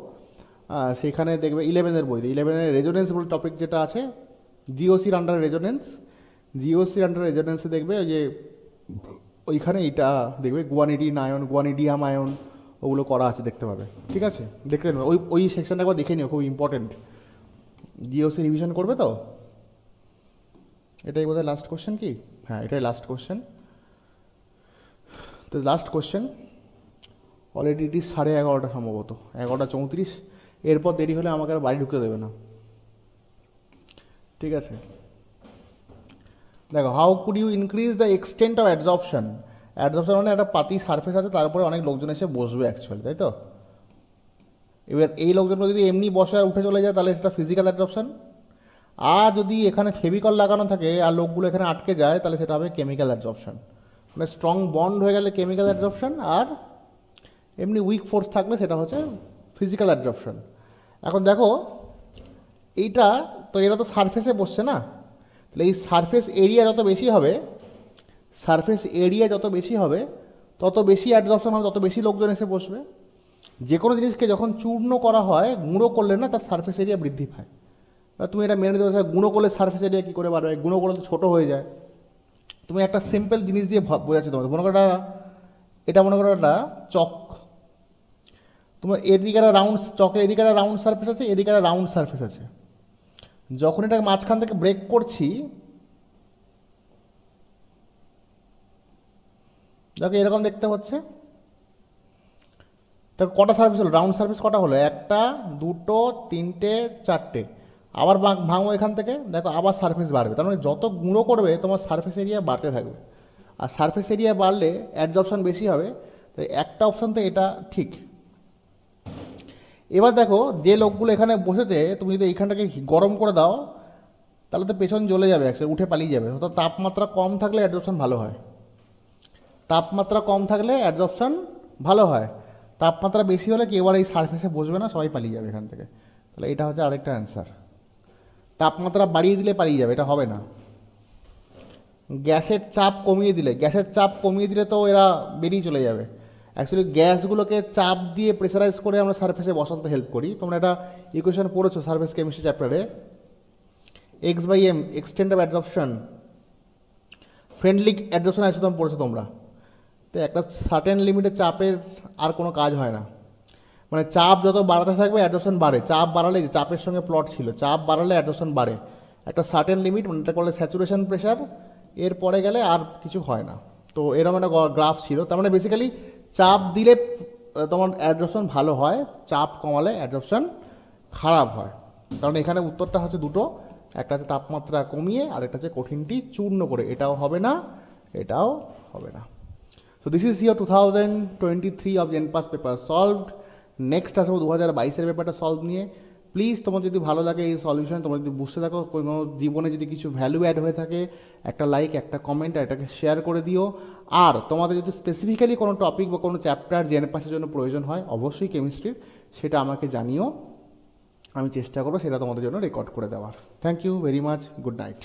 সেখানে দেখবে 11-এর বইতে 11-এর রেজোনেন্স বলে টপিক যেটা আছে, জিওসির আন্ডার রেজোনেন্স, জিওসির আন্ডার রেজোনেন্সে দেখবে ওই যে ওইখানে এইটা দেখবে গুয়ানিডিন আয়ন, গুয়ানিডিয়াম আয়ন, ওগুলো করা আছে, দেখতে পাবে। ঠিক আছে, দেখতে নেবে, ওই সেকশনটা একবার দেখে নিও, খুব ইম্পর্টেন্ট, জিওসি রিভিশন করবে তো। এটাই বোধহয় লাস্ট কোশ্চেন কি? হ্যাঁ, এটাই লাস্ট কোশ্চেন। তো last question, already it is 11:30 সম্ভবত, 11:34, এরপর দেরি হলে আমাকে আর বাড়ি ঢুকতে দেবে না। ঠিক আছে, দেখো, how could you increase the extent of adsorption. Adsorption মানে একটা পাতি সারফেস আছে, তার উপরে অনেক লোকজন এসে বসবে অ্যাকচুয়ালি, তাই তো? এবার এই লোকজনগুলো যদি এমনি বসে আর উঠে চলে যায় তাহলে সেটা ফিজিক্যাল অ্যাডজর্পশন। আর যদি এখানে ফেভিকল লাগানো থাকে আর লোকগুলো এখানে আটকে যায় তাহলে সেটা হবে কেমিক্যাল অ্যাডজর্পশন। মানে স্ট্রং বন্ড হয়ে গেলে কেমিক্যাল অ্যাডজর্পশন, আর এমনি উইক ফোর্স থাকলে সেটা হচ্ছে ফিজিক্যাল অ্যাডজর্পশন। এখন দেখো এইটা তো, এরা তো সারফেসে বসছে না, তাহলে এই সারফেস এরিয়া যত বেশি হবে, সারফেস এরিয়া যত বেশি হবে তত বেশি অ্যাডজর্পশন হবে, তত বেশি লোকজন এসে বসবে। যে কোনো জিনিসকে যখন চূর্ণ করা হয়, গুঁড়ো করলে না তার সারফেস এরিয়া বৃদ্ধি পায়। তুমি এটা মেনে নিতে পারছো, গুঁড়ো করলে সারফেস এরিয়া কী করে বাড়বে, গুঁড়ো করলে তো ছোটো হয়ে যায়। তুমি একটা সিম্পল জিনিস দিয়ে বোঝাচ্ছি তোমাদের, মনে করো এটা মনে করো একটা চক, তোমার এদিকে একটা রাউন্ড চকের, এদিকে একটা রাউন্ড সারফেস আছে, এদিকে একটা রাউন্ড সারফেস আছে। যখন এটা মাঝখান থেকে ব্রেক করছি, দেখো এরকম দেখতে হচ্ছে। তো কটা সার্ভিস হলো, রাউন্ড সার্ভিস কটা হলো, একটা, দুটো, তিনটে, চারটে। আবার ভাঙো এখান থেকে, দেখো আবার সারফেস বাড়বে, তার মানে যত গুঁড়ো করবে তোমার সারফেস এরিয়া বাড়তে থাকবে, আর সারফেস এরিয়া বাড়লে অ্যাডজর্পশন বেশি হবে। তাই একটা অপশন তো এটা ঠিক। এবার দেখো যে লোকগুলো এখানে বসেছে, তুমি যদি এইখানটাকে গরম করে দাও তাহলে তো পেছন জ্বলে যাবে, একসাথে উঠে পালিয়ে যাবে। অর্থাৎ তাপমাত্রা কম থাকলে অ্যাডজর্পশন ভালো হয়, তাপমাত্রা কম থাকলে অ্যাডজর্পশন ভালো হয়। তাপমাত্রা বেশি হলে কেউ আর এই সারফেসে বসবে না, সবাই পালিয়ে যাবে এখান থেকে। তাহলে এটা হচ্ছে আরেকটা অ্যান্সার। তাপমাত্রা বাড়িয়ে দিলে পালিয়ে যাবে, এটা হবে না। গ্যাসের চাপ কমিয়ে দিলে, গ্যাসের চাপ কমিয়ে দিলে তো এরা বেরিয়ে চলে যাবে। অ্যাকচুয়ালি গ্যাসগুলোকে চাপ দিয়ে প্রেসারাইজ করে আমরা সারফেসে বসাতে হেল্প করি। তোমরা এটা ইকুয়েশন পড়েছো সারফেস কেমিস্ট্রি চ্যাপ্টারে, X/m extent of adsorption, Freundlich adsorption isotope পড়েছো তোমরা। তো একটা সার্টেন লিমিটে চাপের আর কোনো কাজ হয় না, মানে চাপ যত বাড়াতে থাকবে অ্যাডজর্পশন বাড়ে। চাপ বাড়ালে, চাপের সঙ্গে প্লট ছিল, চাপ বাড়ালে অ্যাডজর্পশন বাড়ে। একটা সার্টেন লিমিট, মানে এটা করলে স্যাচুরেশন প্রেশার, এর পরে গেলে আর কিছু হয় না। তো এরকম একটা গ্রাফ ছিল, তার মানে বেসিক্যালি চাপ দিলে তোমার অ্যাডজর্পশন ভালো হয়, চাপ কমালে অ্যাডজর্পশন খারাপ হয়। কারণ এখানে উত্তরটা হচ্ছে দুটো, একটা হচ্ছে তাপমাত্রা কমিয়ে আর একটা হচ্ছে কঠিনটি চূর্ণ করে, এটাও হবে না, এটাও হবে না। So this is year 2023 of জেনপাস paper solved. Next আসবো 2022-এর পেপারটা সলভ নিয়ে। প্লিজ তোমার যদি ভালো লাগে এই সলিউশন, তোমরা যদি বুঝতে থাকো, কোনো জীবনে যদি কিছু ভ্যালু অ্যাড হয়ে থাকে, একটা লাইক, একটা কমেন্ট আর এটাকে শেয়ার করে দিও। আর তোমাদের যদি স্পেসিফিক্যালি কোনো টপিক বা কোনো চ্যাপ্টার জেনপাসের জন্য প্রয়োজন হয়, অবশ্যই কেমিস্ট্রির, সেটা আমাকে জানিও, আমি চেষ্টা করবো সেটা তোমাদের জন্য রেকর্ড করে দেওয়ার। Thank you very much, good night.